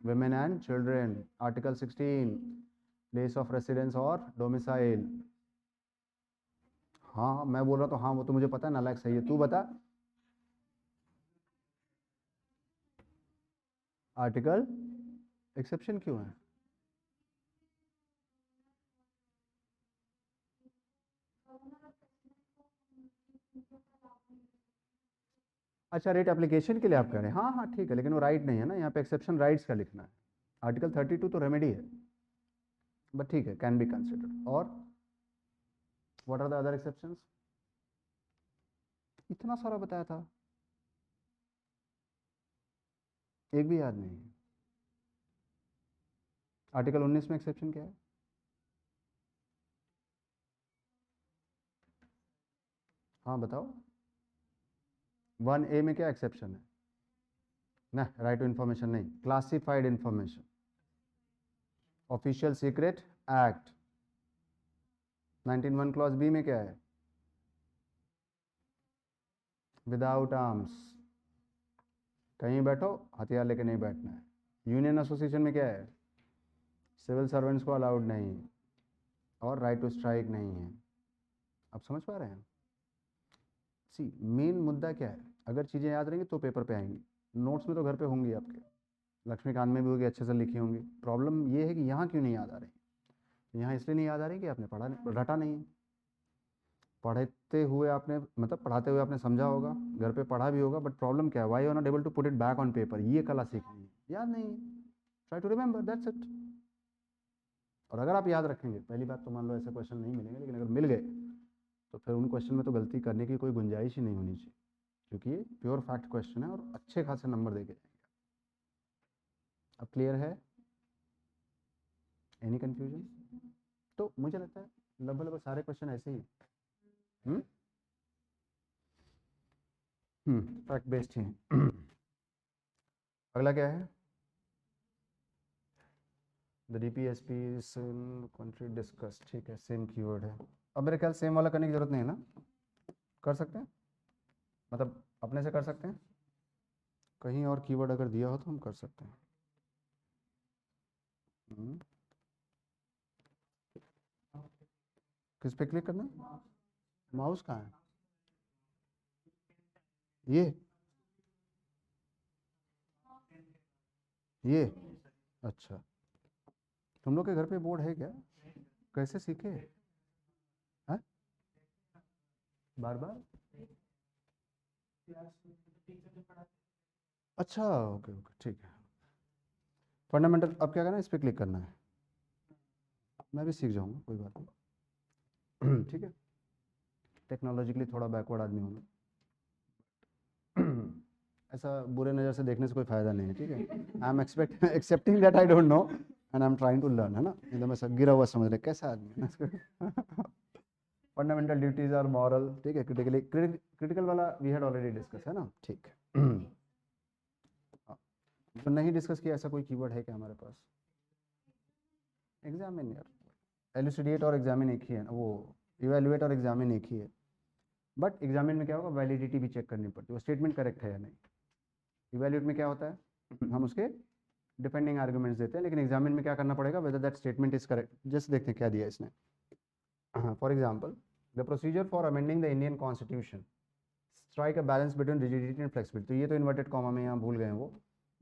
[SPEAKER 1] women and children. Article 16 place of residence और डोमिसाइल। हाँ मैं बोल रहा तो हाँ, वो तो मुझे पता है, नालायक सही है, तू बता। आर्टिकल एक्सेप्शन क्यों है? अच्छा, रेट एप्लीकेशन के लिए आप कह रहे हैं? हाँ हाँ ठीक है, लेकिन वो राइट नहीं है ना, यहाँ पे एक्सेप्शन राइट्स का लिखना है। आर्टिकल 32 तो रेमेडी है, बट ठीक है, कैन बी कंसिडर्ड। और what are the other exceptions? इतना सारा बताया था, एक भी याद नहीं है। आर्टिकल 19 में एक्सेप्शन क्या है? हाँ बताओ। 1A में क्या एक्सेप्शन है? ना, राइट टू इन्फॉर्मेशन नहीं, classified information. Official secret act 19(1) clause B में क्या है? विदाउट आर्म्स, कहीं बैठो हथियार लेके नहीं बैठना है। यूनियन एसोसिएशन में क्या है? सिविल सर्वेंट्स को अलाउड नहीं, और राइट टू स्ट्राइक नहीं है। आप समझ पा रहे हैं? सी मेन मुद्दा क्या है? अगर चीज़ें याद रहेंगी तो पेपर पे आएंगी, नोट्स में तो घर पे होंगी आपके, लक्ष्मीकांत में भी होगी, अच्छे से लिखी होंगी। प्रॉब्लम ये है कि यहाँ क्यों नहीं याद आ रही? यहाँ इसलिए नहीं याद आ रही कि आपने पढ़ा नहीं, रटा नहीं है। पढ़ते हुए आपने, मतलब पढ़ाते हुए आपने समझा होगा, घर पे पढ़ा भी होगा, बट प्रॉब्लम क्या है? Why you not able to put it back on paper? ये कला सीखनी है, याद नहीं है, try to remember, that's it. और अगर आप याद रखेंगे, पहली बात तो मान लो ऐसे क्वेश्चन नहीं मिलेंगे, लेकिन अगर मिल गए तो फिर उन क्वेश्चन में तो गलती करने की कोई गुंजाइश ही नहीं होनी चाहिए, क्योंकि ये प्योर फैक्ट क्वेश्चन है और अच्छे खासे नंबर देके जाएंगे। अब क्लियर है? Any confusion? तो मुझे लगता है लगभग सारे क्वेश्चन ऐसे ही फैक्ट बेस्ड हैं। अगला क्या है? The DPSP country discuss. ठीक है, सेम कीवर्ड है। अब मेरे ख्याल सेम वाला करने की जरूरत नहीं है ना, कर सकते हैं, मतलब अपने से कर सकते हैं। कहीं और कीवर्ड अगर दिया हो तो हम कर सकते हैं। किस पे क्लिक करना है? माउस कहाँ है? ये अच्छा, तुम लोग के घर पे बोर्ड है क्या? कैसे सीखे? है बार बार? अच्छा ओके ओके ठीक है। फंडामेंटल, अब क्या करना है? इस पर क्लिक करना है। मैं भी सीख जाऊंगा, कोई बात नहीं। ठीक है, टेक्नोलॉजिकली थोड़ा बैकवर्ड आदमी होना, ऐसा बुरे नज़र से देखने से कोई फ़ायदा नहीं है। ठीक है, I am accepting that I don't know and I am trying to learn, है ना? एकदम ऐसा गिरा हुआ समझ रहे कैसा आदमी है। Fundamental duties are moral. ठीक है, क्रिटिकल वाला वी हैड ऑलरेडी डिस्कस, है ना? ठीक है। तो नहीं डिस्कस किया, ऐसा कोई कीवर्ड है क्या हमारे पास? एग्जामिन यार, एलुसिडेट और एग्जामिन एक ही है ना, वो इवेल्युएट और एग्जामिन एक ही है। बट एग्जामिन में क्या होगा? वैलिडिटी भी चेक करनी पड़ती है, वो स्टेटमेंट करेक्ट है या नहीं। इवेल्युएट में क्या होता है? हम उसके डिपेंडिंग आर्गुमेंट्स देते हैं, लेकिन एग्जामिन में क्या करना पड़ेगा, whether that statement is correct. जैसे देखते हैं क्या दिया इसने। For example, the procedure for amending the Indian constitution strike a balance between rigidity and flexibility. तो ये तो इन्वर्टेड कॉमा में यहाँ भूल गए हैं वो,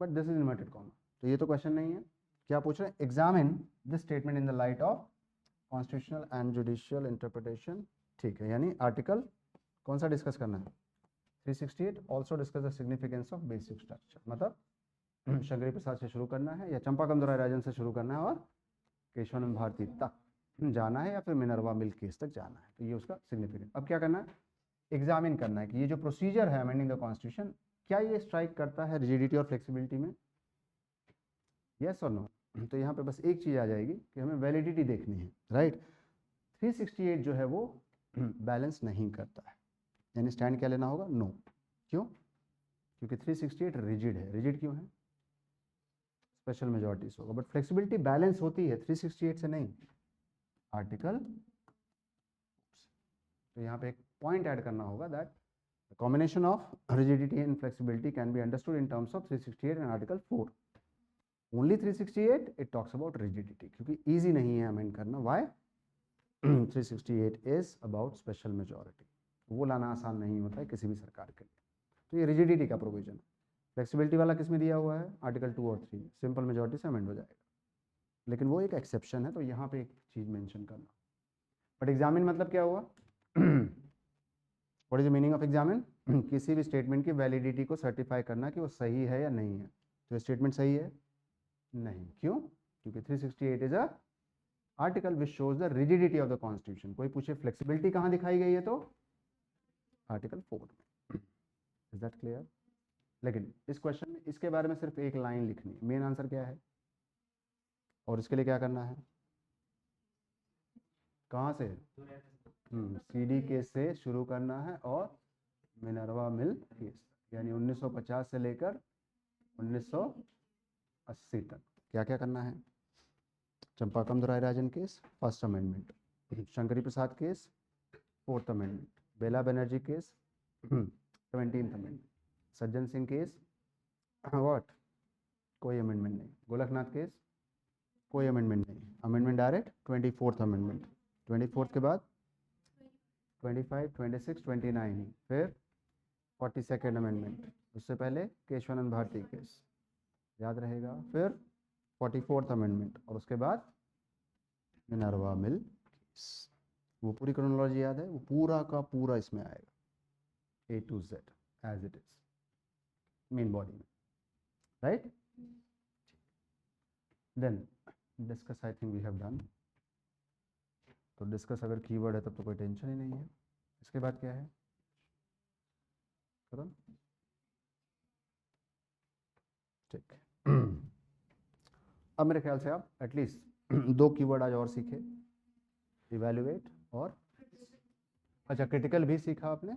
[SPEAKER 1] but this is inverted comma, तो ये तो क्वेश्चन नहीं है। क्या पूछ रहे हैं, examine this statement in the light of constitutional and judicial interpretation. ठीक है, यानी आर्टिकल कौन सा डिस्कस करना है, 368। Also discuss the significance of basic structure, मतलब शंकरी प्रसाद से शुरू करना है या चंपाकम राजन से शुरू करना है और केशवानंद भारती तक जाना है या फिर मिनर्वा मिल केस तक जाना है, तो ये उसका सिग्निफिकेंस। अब क्या करना है, एग्जामिन करना है कि ये जो प्रोसीजर है अमेंडिंग द कॉन्स्टिट्यूशन, क्या ये स्ट्राइक करता है रिजिडिटी और फ्लेक्सिबिलिटी में, यस और नो। तो यहाँ पे बस एक चीज़ आ जाएगी कि हमें वैलिडिटी देखनी है, राइट। 368 जो है वो बैलेंस नहीं करता है, यानी स्टैंड क्या लेना होगा, नो। क्यों, क्योंकि 368 रिजिड है। रिजिड क्यों है, स्पेशल मेजॉरिटी से होगा, बट फ्लेक्सिबिलिटी बैलेंस होती है 368 से नहीं, आर्टिकल। तो यहाँ पे एक पॉइंट ऐड करना होगा, that combination of rigidity and flexibility can be understood in terms of 368 and article 4। Only 368 it talks about rigidity, क्योंकि ईजी नहीं है अमेंड करना। Why 368 is about special majority, वो लाना आसान नहीं होता है किसी भी सरकार के लिए। तो ये रिजिडिटी का प्रोविजन है। फ्लेक्सिबिलिटी वाला किस में दिया हुआ है, आर्टिकल 2 और 3, सिंपल मेजॉरिटी से अमेंड हो जाएगा, लेकिन वो एक एक्सेप्शन है, तो यहाँ पे एक चीज़ मेंशन करना। बट एग्जामिन मतलब क्या हुआ, what is the meaning of examine, किसी भी स्टेटमेंट की वैलिडिटी को सर्टिफाई करना कि वो सही है या नहीं है। तो स्टेटमेंट सही है, नहीं, क्यों, क्योंकि 368 is a article which shows the rigidity of the constitution. कोई पूछे फ्लेक्सिबिलिटी कहाँ दिखाई गई है, तो आर्टिकल 4 में। Is that clear. लेकिन इस क्वेश्चन में इसके बारे में सिर्फ एक लाइन लिखनी है, मेन आंसर क्या है, और इसके लिए क्या करना है, कहाँ से, सीडी केस से शुरू करना है और मिनर्वा मिल केस, यानी 1950 से लेकर 1980 तक क्या क्या करना है, चंपाकम राजन case first amendment, Shankari Prasad case 4th amendment, Bela Banerjee case 17th amendment, Sajjan Singh case what, कोई अमेंडमेंट नहीं, गोलकनाथ केस कोई अमेंडमेंट नहीं, amendment direct 24th amendment, 24th के बाद 25, 26, 29, फिर 42nd अमेंडमेंट, उससे पहले केशवानंद भारती केस याद रहेगा, फिर 44th अमेंडमेंट, और उसके बाद मिनर्वा मिल केस। वो पूरी क्रोनोलॉजी याद है, वो पूरा का पूरा इसमें आएगा A to Z as it is main body में, right. Then discuss, I think we have done. तो डिस्कस अगर कीवर्ड है तब तो कोई टेंशन ही नहीं है। इसके बाद क्या है, करो ठीक। अब मेरे ख्याल से आप एटलीस्ट 2 कीवर्ड आज और सीखे, इवैल्यूएट और अच्छा क्रिटिकल भी सीखा आपने,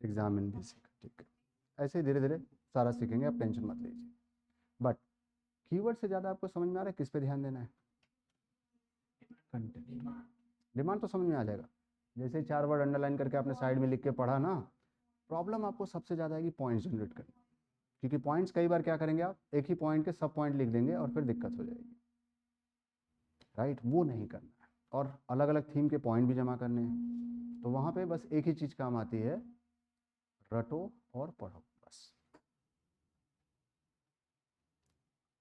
[SPEAKER 1] एग्जामिन भी सीखा, ठीक है। ऐसे ही धीरे धीरे सारा सीखेंगे, आप टेंशन मत लीजिए। बट कीवर्ड से ज़्यादा आपको समझ में आ रहा है किस पे ध्यान देना है, कंटेंट। डिमांड तो समझ में आ जाएगा, जैसे 4 वर्ड अंडरलाइन करके आपने साइड में लिख के पढ़ा ना, प्रॉब्लम आपको सबसे ज़्यादा आएगी पॉइंट्स जनरेट करने, क्योंकि पॉइंट्स कई बार क्या करेंगे आप, एक ही पॉइंट के सब पॉइंट लिख देंगे और फिर दिक्कत हो जाएगी, राइट। वो नहीं करना है, और अलग अलग थीम के पॉइंट भी जमा करने हैं, तो वहाँ पे बस एक ही चीज़ काम आती है, रटो और पढ़ो बस,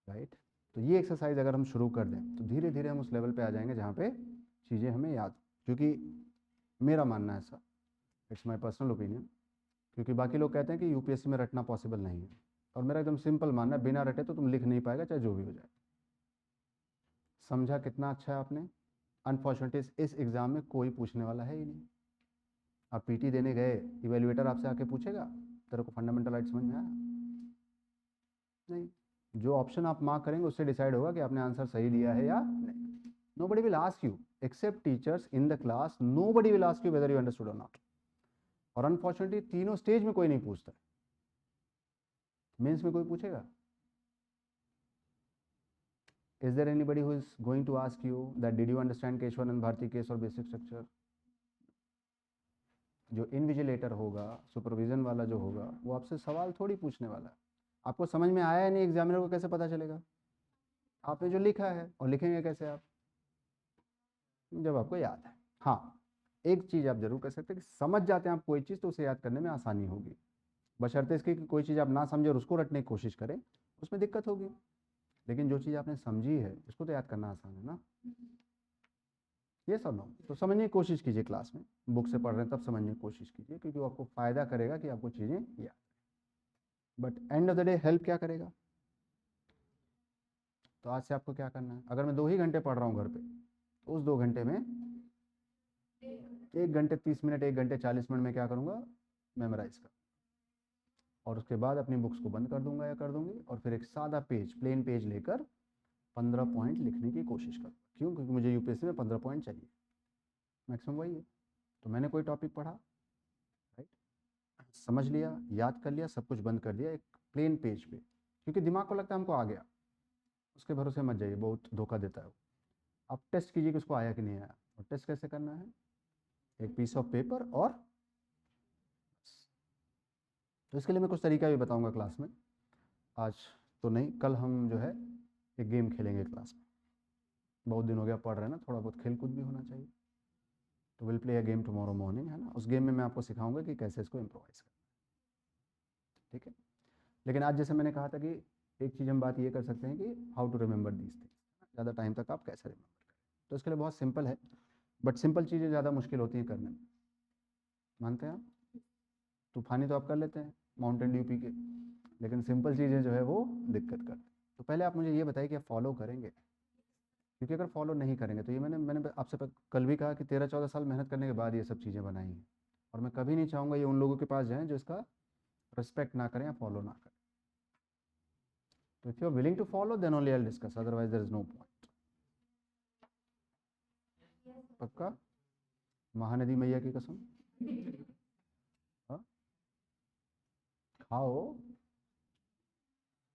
[SPEAKER 1] राइट। तो ये एक्सरसाइज अगर हम शुरू कर दें तो धीरे धीरे हम उस लेवल पे आ जाएंगे जहाँ पे चीज़ें हमें याद, क्योंकि मेरा मानना है ऐसा, इट्स माय पर्सनल ओपिनियन, क्योंकि बाकी लोग कहते हैं कि यूपीएससी में रटना पॉसिबल नहीं है, और मेरा एकदम सिंपल मानना है, बिना रटे तो तुम लिख नहीं पाएगा चाहे जो भी हो जाए। समझा कितना अच्छा है आपने। अनफॉर्चुनेटली इस एग्ज़ाम में कोई पूछने वाला है ही नहीं। आप पीटी देने गए, इवेल्युएटर आपसे आके पूछेगा तेरे को फंडामेंटल राइट समझ में आया, नहीं। जो ऑप्शन आप मार्क करेंगे उससे डिसाइड होगा कि आपने आंसर सही दिया है या नहीं। Nobody will ask you except teachers in the class, nobody will ask you whether you understood और नॉट। और अनफॉर्चुनेटली तीनों स्टेज में कोई नहीं पूछता, मेंस में कोई पूछेगा, is there anybody who is going to ask you that did you understand Kesavananda Bharati case और बेसिक स्ट्रक्चर। जो इनविजिलेटर होगा, सुपरविजन वाला जो होगा, वो आपसे सवाल थोड़ी पूछने वाला है। आपको समझ में आया है नहीं, एग्जामिनर को कैसे पता चलेगा, आपने जो लिखा है, और लिखेंगे कैसे आप, जब आपको याद है। हाँ, एक चीज़ आप जरूर कर सकते हैं कि समझ जाते हैं आप कोई चीज़ तो उसे याद करने में आसानी होगी, बशर्ते इसकी कि कोई चीज़ आप ना समझे और उसको रटने की कोशिश करें, उसमें दिक्कत होगी। लेकिन जो चीज़ आपने समझी है उसको तो याद करना आसान है ना। ये सब नो तो समझने की कोशिश कीजिए, क्लास में बुक से पढ़ रहे हैं तब समझने की कोशिश कीजिए, क्योंकि वो आपको फ़ायदा करेगा कि आपको चीज़ें याद। But end of the day help क्या करेगा। तो आज से आपको क्या करना है, अगर मैं 2 ही घंटे पढ़ रहा हूँ घर पे, तो उस 2 घंटे में 1 घंटे 30 मिनट, 1 घंटे 40 मिनट में क्या करूँगा, मेमोराइज कर, और उसके बाद अपनी बुक्स को बंद कर दूंगा या कर दूंगी, और फिर एक सादा पेज, प्लेन पेज लेकर 15 पॉइंट लिखने की कोशिश करूँ। क्यों, क्योंकि मुझे यूपीएससी में 15 पॉइंट चाहिए, मैक्सिमम वही है। तो मैंने कोई टॉपिक पढ़ा, राइट, समझ लिया, याद कर लिया, सब कुछ बंद कर दिया एक प्लेन पेज पे, क्योंकि दिमाग को लगता है हमको आ गया, उसके भरोसे मत जाइए, बहुत धोखा देता है वो। आप टेस्ट कीजिए कि उसको आया कि नहीं आया, और टेस्ट कैसे करना है, एक पीस ऑफ पेपर और तो इसके लिए मैं कुछ तरीका भी बताऊंगा क्लास में, आज तो नहीं, कल हम जो है एक गेम खेलेंगे क्लास में, बहुत दिन हो गया पढ़ रहे हैं ना, थोड़ा बहुत खेल कूद भी होना चाहिए। तो will play a game tomorrow morning, है ना, उस गेम में मैं आपको सिखाऊंगा कि कैसे इसको इम्प्रोवाइज़ करना है, ठीक है। लेकिन आज जैसे मैंने कहा था कि एक चीज़ हम बात ये कर सकते हैं कि how to remember these things, ज़्यादा टाइम तक आप कैसे रिमेंबर करें। तो इसके लिए बहुत सिंपल है, बट सिंपल चीज़ें ज़्यादा मुश्किल होती हैं करने में, मानते हैं आप। तूफानी तो आप कर लेते हैं, माउंटेन ड्यू पी के, लेकिन सिंपल चीज़ें जो है वो दिक्कत करती। तो पहले आप मुझे ये बताइए कि आप फॉलो करेंगे, क्योंकि अगर फॉलो नहीं करेंगे तो ये मैंने आपसे कल भी कहा कि 13-14 साल मेहनत करने के बाद ये सब चीज़ें बनाई हैं, और मैं कभी नहीं चाहूँगा ये उन लोगों के पास जाएँ जो इसका रिस्पेक्ट ना करें या फॉलो ना करें। तो if you are willing to follow then only I will discuss, otherwise there is no point. पक्का, महानदी मैया की कसम। हाँ? खाओ,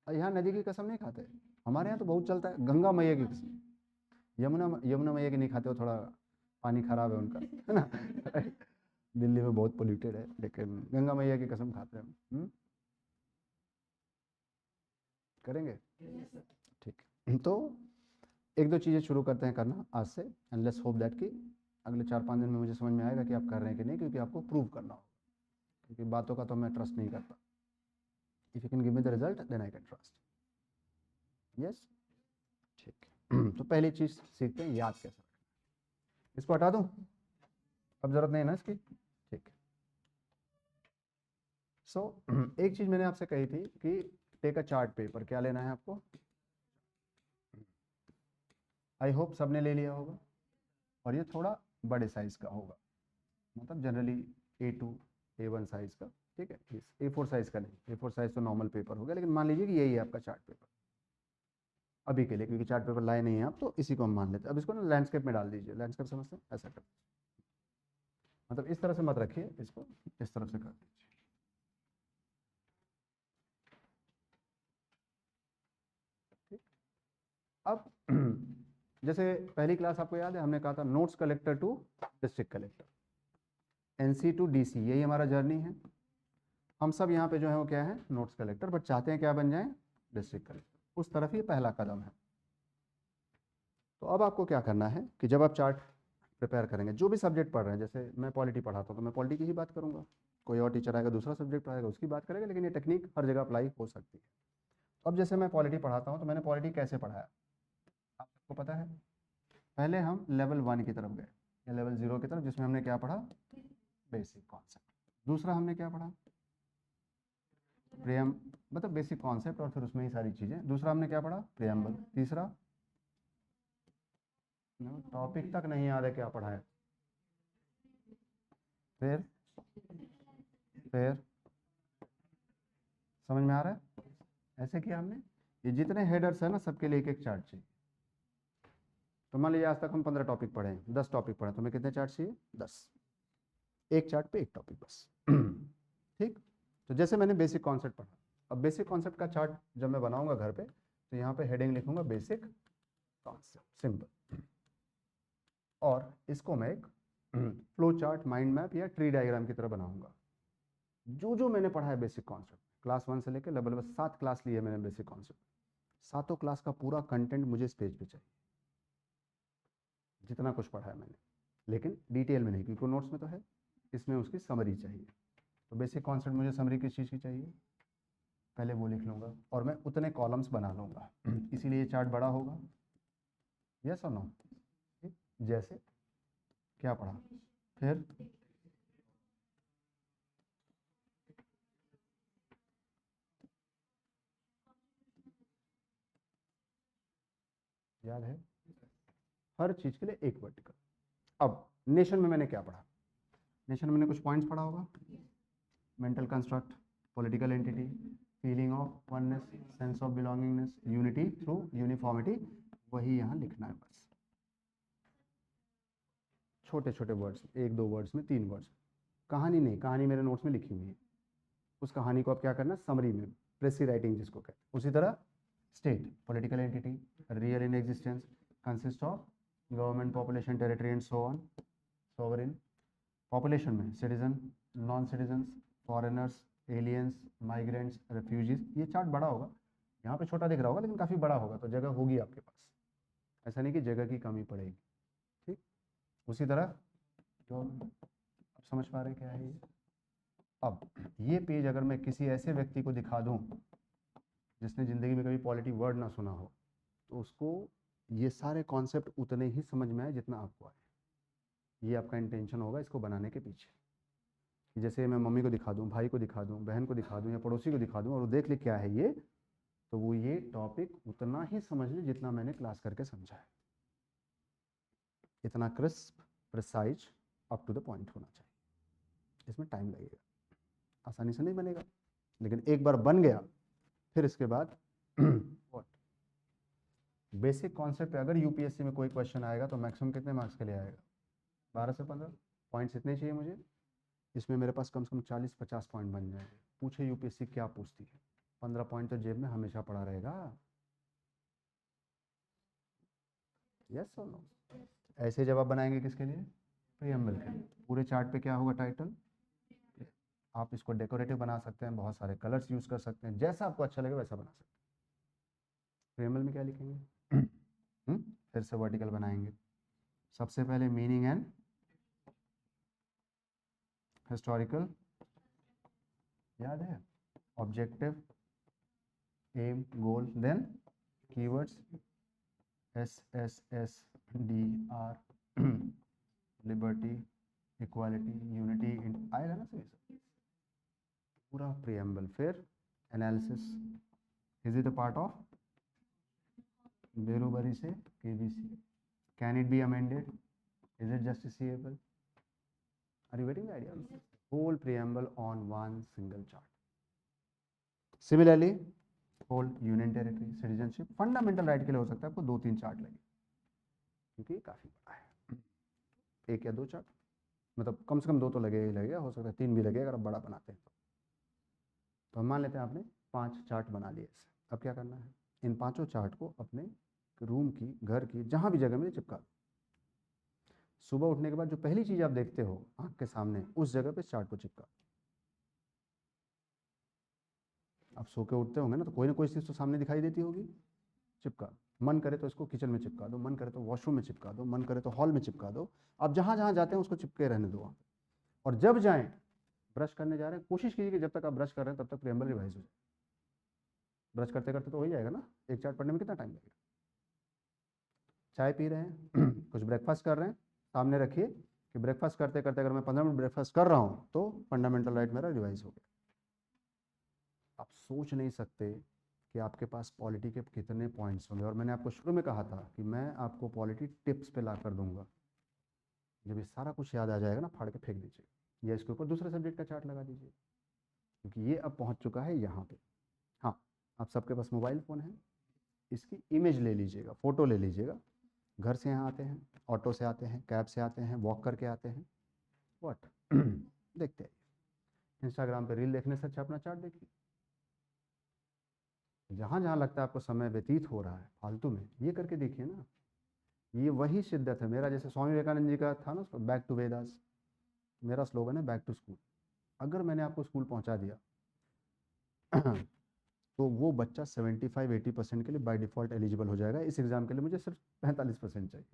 [SPEAKER 1] यहाँ नदी की कसम नहीं खाते, हमारे यहाँ तो बहुत चलता है, गंगा मैया की कसम। यमुना यमुना मैया की नहीं खाते हो, थोड़ा पानी खराब है उनका, है ना। दिल्ली में बहुत पोल्यूटेड है, लेकिन गंगा मैया की कसम खाते हैं हम। करेंगे, ठीक है। तो एक दो चीज़ें शुरू करते हैं करना आज से, एंड लेट्स होप दैट कि अगले 4-5 दिन में मुझे समझ में आएगा कि आप कर रहे हैं कि नहीं, क्योंकि आपको प्रूव करना होगा, क्योंकि बातों का तो मैं ट्रस्ट नहीं करता। If you can give me the result then I can trust. Yes, ठीक है। तो पहली चीज़ सीखते हैं, याद कैसे रखना है। इसको हटा दूँ, अब ज़रूरत नहीं है ना इसकी, ठीक है। सो एक चीज़ मैंने आपसे कही थी कि टेक अ चार्ट पेपर, क्या लेना है आपको, आई होप सबने ले लिया होगा, और ये थोड़ा बड़े साइज़ का होगा, मतलब जनरली A2 A1 साइज़ का, ठीक है। A4 साइज़ का नहीं, A4 साइज़ तो नॉर्मल पेपर हो गया, लेकिन मान लीजिए कि यही है आपका चार्ट पेपर अभी के लिए, क्योंकि चार्ट पेपर लाए नहीं है आप, तो इसी को हम मान लेते हैं। अब इसको ना लैंडस्केप में डाल दीजिए, लैंडस्केप समझते हैं, ऐसा कर, मतलब इस तरह से मत रखिए इसको, इस तरफ से कर दीजिए। ठीक, अब जैसे पहली क्लास आपको याद है, हमने कहा था notes collector to district collector, NC to DC, यही हमारा जर्नी है। हम सब यहाँ पे जो है वो क्या है, नोट्स कलेक्टर, बट चाहते हैं क्या बन जाए, डिस्ट्रिक्ट कलेक्टर, उस तरफ ही पहला कदम है। तो अब आपको क्या करना है कि जब आप चार्ट प्रिपेयर करेंगे, जो भी सब्जेक्ट पढ़ रहे हैं, जैसे मैं पॉलिटी पढ़ाता हूँ तो मैं पॉलिटी की ही बात करूँगा, कोई और टीचर आएगा दूसरा सब्जेक्ट पढ़ाएगा उसकी बात करेगा, लेकिन ये टेक्निक हर जगह अप्लाई हो सकती है। अब जैसे मैं पॉलिटी पढ़ाता हूँ तो मैंने पॉलिटी कैसे पढ़ाया, आप सबको पता है। पहले हम लेवल 1 की तरफ गए या लेवल 0 की तरफ, जिसमें हमने क्या पढ़ा, बेसिक कॉन्सेप्ट। दूसरा हमने क्या पढ़ा, प्रियम, मतलब बेसिक कॉन्सेप्ट और फिर उसमें ही सारी चीज़ें। दूसरा हमने क्या पढ़ा, प्रियम्बल। तीसरा, टॉपिक तक नहीं याद है क्या पढ़ा है। फिर समझ में आ रहा है, ऐसे किया हमने। ये जितने हेडर्स है ना, सबके लिए एक एक चार्ट चाहिए। तो मान लीजिए आज तक हम 15 टॉपिक पढ़े हैं, 10 टॉपिक पढ़े, तो हमें कितने चार्ट चाहिए, 10, एक चार्ट पे एक टॉपिक बस। ठीक, तो जैसे मैंने बेसिक कॉन्सेप्ट पढ़ा, अब बेसिक कॉन्सेप्ट का चार्ट जब मैं बनाऊंगा घर पे, तो यहाँ पे हेडिंग लिखूंगा बेसिक कॉन्सेप्ट, सिंपल, और इसको मैं एक फ्लो चार्ट, माइंड मैप या ट्री डायग्राम की तरह बनाऊंगा। जो जो मैंने पढ़ा है बेसिक कॉन्सेप्ट, क्लास 1 से लेकर लेवल 7 क्लास ली है मैंने बेसिक कॉन्सेप्ट, सातों क्लास का पूरा कंटेंट मुझे इस पेज पे चाहिए, जितना कुछ पढ़ा है मैंने, लेकिन डिटेल में नहीं, क्योंकि नोट्स में तो है, इसमें उसकी समरी चाहिए। तो बेसिक कॉन्सेप्ट मुझे समरी किस चीज़ की चाहिए, पहले वो लिख लूँगा और मैं उतने कॉलम्स बना लूँगा, इसीलिए ये चार्ट बड़ा होगा। यस और नो? जैसे क्या पढ़ा, फिर याद है, हर चीज़ के लिए एक वर्टिकल। अब नेशन में मैंने क्या पढ़ा, नेशन में मैंने कुछ पॉइंट्स पढ़ा होगा, mental construct, political entity, feeling of oneness, sense of belongingness, unity through uniformity, वही यहाँ लिखना है बस, छोटे छोटे वर्ड्स, एक दो वर्ड्स में, तीन वर्ड्स। कहानी नहीं, कहानी मेरे नोट्स में लिखी हुई है, उस कहानी को आप क्या करना, समरी में, प्रेसी राइटिंग जिसको कहते हैं। उसी तरह state, political entity, real in existence, consist of government, population, territory and so on, sovereign. Population में citizen, non citizen, foreigners, aliens, migrants, refugees. ये चार्ट बड़ा होगा, यहाँ पे छोटा दिख रहा होगा लेकिन काफ़ी बड़ा होगा, तो जगह होगी आपके पास, ऐसा नहीं कि जगह की कमी पड़ेगी, ठीक। उसी तरह जो अब समझ पा रहे क्या है ये। अब ये पेज अगर मैं किसी ऐसे व्यक्ति को दिखा दूं जिसने ज़िंदगी में कभी पॉलिटी वर्ड ना सुना हो, तो उसको ये सारे कॉन्सेप्ट उतने ही समझ में आए जितना आपको आए। ये आपका इंटेंशन होगा इसको बनाने के पीछे, कि जैसे मैं मम्मी को दिखा दूं, भाई को दिखा दूं, बहन को दिखा दूं या पड़ोसी को दिखा दूं और वो देख ले क्या है ये, तो वो ये टॉपिक उतना ही समझ ले जितना मैंने क्लास करके समझा है। इतना crisp, precise, up to the point होना चाहिए। इसमें टाइम लगेगा, आसानी से नहीं बनेगा, लेकिन एक बार बन गया फिर इसके बाद व्हाट, बेसिक कॉन्सेप्ट पे अगर यूपीएससी में कोई क्वेश्चन आएगा तो मैक्सिमम कितने मार्क्स के लिए आएगा, 12 से 15 पॉइंट्स इतने चाहिए मुझे। इसमें मेरे पास कम से कम 40-50 पॉइंट बन जाएंगे। पूछे यूपीएससी क्या पूछती है, 15 पॉइंट तो जेब में हमेशा पड़ा रहेगा। यस और नो? ऐसे जवाब बनाएंगे किसके लिए, प्रीएम्बल के लिए। पूरे चार्ट पे क्या होगा, टाइटल। आप इसको डेकोरेटिव बना सकते हैं, बहुत सारे कलर्स यूज कर सकते हैं, जैसा आपको अच्छा लगे वैसा बना सकते हैं। प्रीएम्बल में क्या लिखेंगे, फिर से वर्टिकल बनाएंगे। सबसे पहले मीनिंग एंड हिस्टोरिकल, याद है, objective, aim, goal, then keywords, SSSDR, liberty, equality, unity, आएगा ना सही सब पूरा प्रीएम्बल। फिर analysis, is it a part of Berubari से KBC, can it be amended, is it justiciable, are you getting the idea, whole preamble on one single chart. Similarly whole union territory, citizenship, fundamental right के लिए हो सकता है आपको 2-3 chart लगे, क्योंकि ये काफ़ी बड़ा है। एक या दो चार्ट, मतलब कम से कम 2 तो लगे ही लगेगा, हो सकता है 3 भी लगे अगर आप बड़ा बनाते हैं तो हम मान लेते हैं आपने 5 चार्ट बना लिए इससे। अब क्या करना है, इन 5 चार्ट को अपने रूम की, घर की, जहाँ भी जगह में चिपका दो। सुबह उठने के बाद जो पहली चीज़ आप देखते हो आँख के सामने, उस जगह पे चार्ट को चिपका। आप सो के उठते होंगे ना, तो कोई ना कोई चीज़ तो सामने दिखाई देती होगी, चिपका। मन करे तो इसको किचन में चिपका दो, मन करे तो वॉशरूम में चिपका दो, मन करे तो हॉल में चिपका दो। आप जहाँ जहाँ जाते हैं उसको चिपके रहने दो वहाँ पे। और जब जाएं, ब्रश करने जा रहे हैं, कोशिश कीजिए कि जब तक आप ब्रश कर रहे हैं तब तक प्रीएम्बल रिवाइज हो जाए। ब्रश करते करते तो हो ही जाएगा ना, एक चार्ट पढ़ने में कितना टाइम लगेगा। चाय पी रहे हैं कुछ ब्रेकफास्ट कर रहे हैं, सामने रखिए कि ब्रेकफास्ट करते करते अगर मैं 15 मिनट ब्रेकफास्ट कर रहा हूँ तो फंडामेंटल राइट मेरा रिवाइज हो गया। आप सोच नहीं सकते कि आपके पास पॉलिटी के कितने पॉइंट्स होंगे। और मैंने आपको शुरू में कहा था कि मैं आपको पॉलिटी टिप्स पे ला कर दूंगा। जब ये सारा कुछ याद आ जाएगा ना, फाड़ के फेंक दीजिए या इसके ऊपर दूसरे सब्जेक्ट का चार्ट लगा दीजिए, क्योंकि ये अब पहुंच चुका है यहाँ पे। हाँ, आप सबके पास मोबाइल फ़ोन है, इसकी इमेज ले लीजिएगा, फ़ोटो ले लीजिएगा। घर से यहाँ आते हैं, ऑटो से आते हैं, कैब से आते हैं, वॉक करके आते हैं, व्हाट देखते हैं। इंस्टाग्राम पे रील देखने से अच्छा अपना चार्ट देखिए। जहाँ जहाँ लगता है आपको समय व्यतीत हो रहा है फालतू में, ये करके देखिए ना। ये वही शिद्दत है मेरा, जैसे स्वामी विवेकानंद जी का था ना, उसको बैक टू वेदास, मेरा स्लोगन है बैक टू स्कूल। अगर मैंने आपको स्कूल पहुंचा दिया तो वो बच्चा 75-80% के लिए बाय डिफ़ॉल्ट एलिजिबल हो जाएगा। इस एग्ज़ाम के लिए मुझे सिर्फ 45% चाहिए,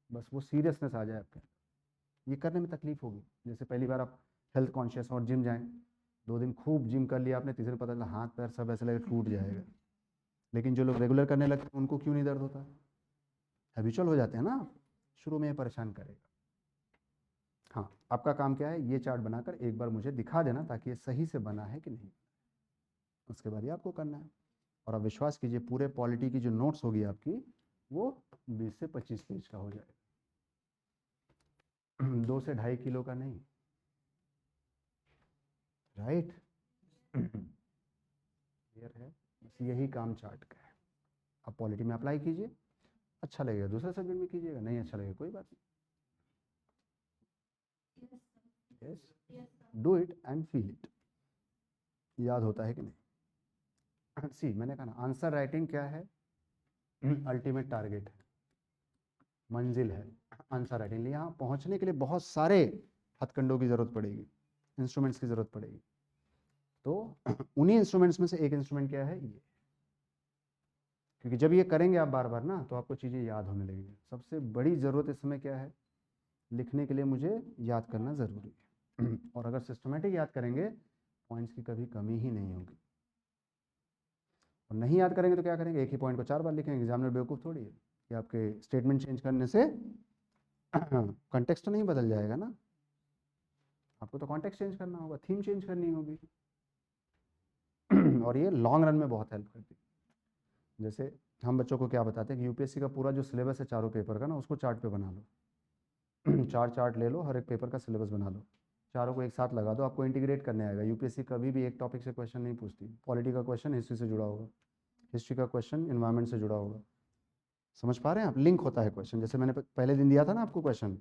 [SPEAKER 1] बस वो सीरियसनेस आ जाए आपके अंदर। ये करने में तकलीफ होगी, जैसे पहली बार आप हेल्थ कॉन्शियस और जिम जाएं, 2 दिन खूब जिम कर लिया आपने, तीसरे दिन पता चला हाथ पैर सब ऐसे लगे टूट जाएगा। लेकिन जो लोग रेगुलर करने लगते हैं उनको क्यों नहीं दर्द होता? हैबिचुअल हो जाते हैं ना। शुरू में ये परेशान करेगा। हाँ, आपका काम क्या है, ये चार्ट बनाकर एक बार मुझे दिखा देना ताकि ये सही से बना है कि नहीं। उसके बाद ये आपको करना है। और आप विश्वास कीजिए, पूरे पॉलिटी की जो नोट्स होगी आपकी, वो 20 से 25 पेज का हो जाएगा। 2 से 2.5 किलो का नहीं, राइट? क्लियर है? बस यही काम चार्ट का है। आप पॉलिटी में अप्लाई कीजिए, अच्छा लगेगा दूसरे सब्जेक्ट में कीजिएगा, नहीं अच्छा लगेगा कोई बात नहीं। Yes, do it and feel it. याद होता है कि नहीं? सी, मैंने कहा ना, आंसर राइटिंग क्या है? अल्टीमेट टारगेट है, मंजिल है आंसर राइटिंग। यहाँ पहुँचने के लिए बहुत सारे हथकंडों की ज़रूरत पड़ेगी, इंस्ट्रूमेंट्स की ज़रूरत पड़ेगी। तो उन्हीं इंस्ट्रूमेंट्स में से एक इंस्ट्रूमेंट क्या है? ये। क्योंकि जब ये करेंगे आप बार बार ना, तो आपको चीज़ें याद होने लगेंगी। सबसे बड़ी ज़रूरत इस समय क्या है? लिखने के लिए मुझे याद करना ज़रूरी है। और अगर सिस्टमेटिक याद करेंगे, पॉइंट्स की कभी कमी ही नहीं होगी। और नहीं याद करेंगे तो क्या करेंगे? एक ही पॉइंट को 4 बार लिखेंगे। एग्जामिनर बेवकूफ़ थोड़ी है कि आपके स्टेटमेंट चेंज करने से कॉन्टेक्स्ट तो नहीं बदल जाएगा ना। आपको तो कॉन्टेक्स्ट चेंज करना होगा, थीम चेंज करनी होगी। और ये लॉन्ग रन में बहुत हेल्प करती है। जैसे हम बच्चों को क्या बताते हैं कि यूपीएससी का पूरा जो सिलेबस है चारों पेपर का ना, उसको चार्ट पे बना लो। 4 चार्ट ले लो, हर एक पेपर का सिलेबस बना लो, चारों को एक साथ लगा दो, आपको इंटीग्रेट करने आएगा। यूपीएससी कभी भी एक टॉपिक से क्वेश्चन नहीं पूछती। पॉलिटी का क्वेश्चन हिस्ट्री से जुड़ा होगा, हिस्ट्री का क्वेश्चन इन्वायरमेंट से जुड़ा होगा। समझ पा रहे हैं आप? लिंक होता है क्वेश्चन। जैसे मैंने पहले दिन दिया था ना आपको क्वेश्चन,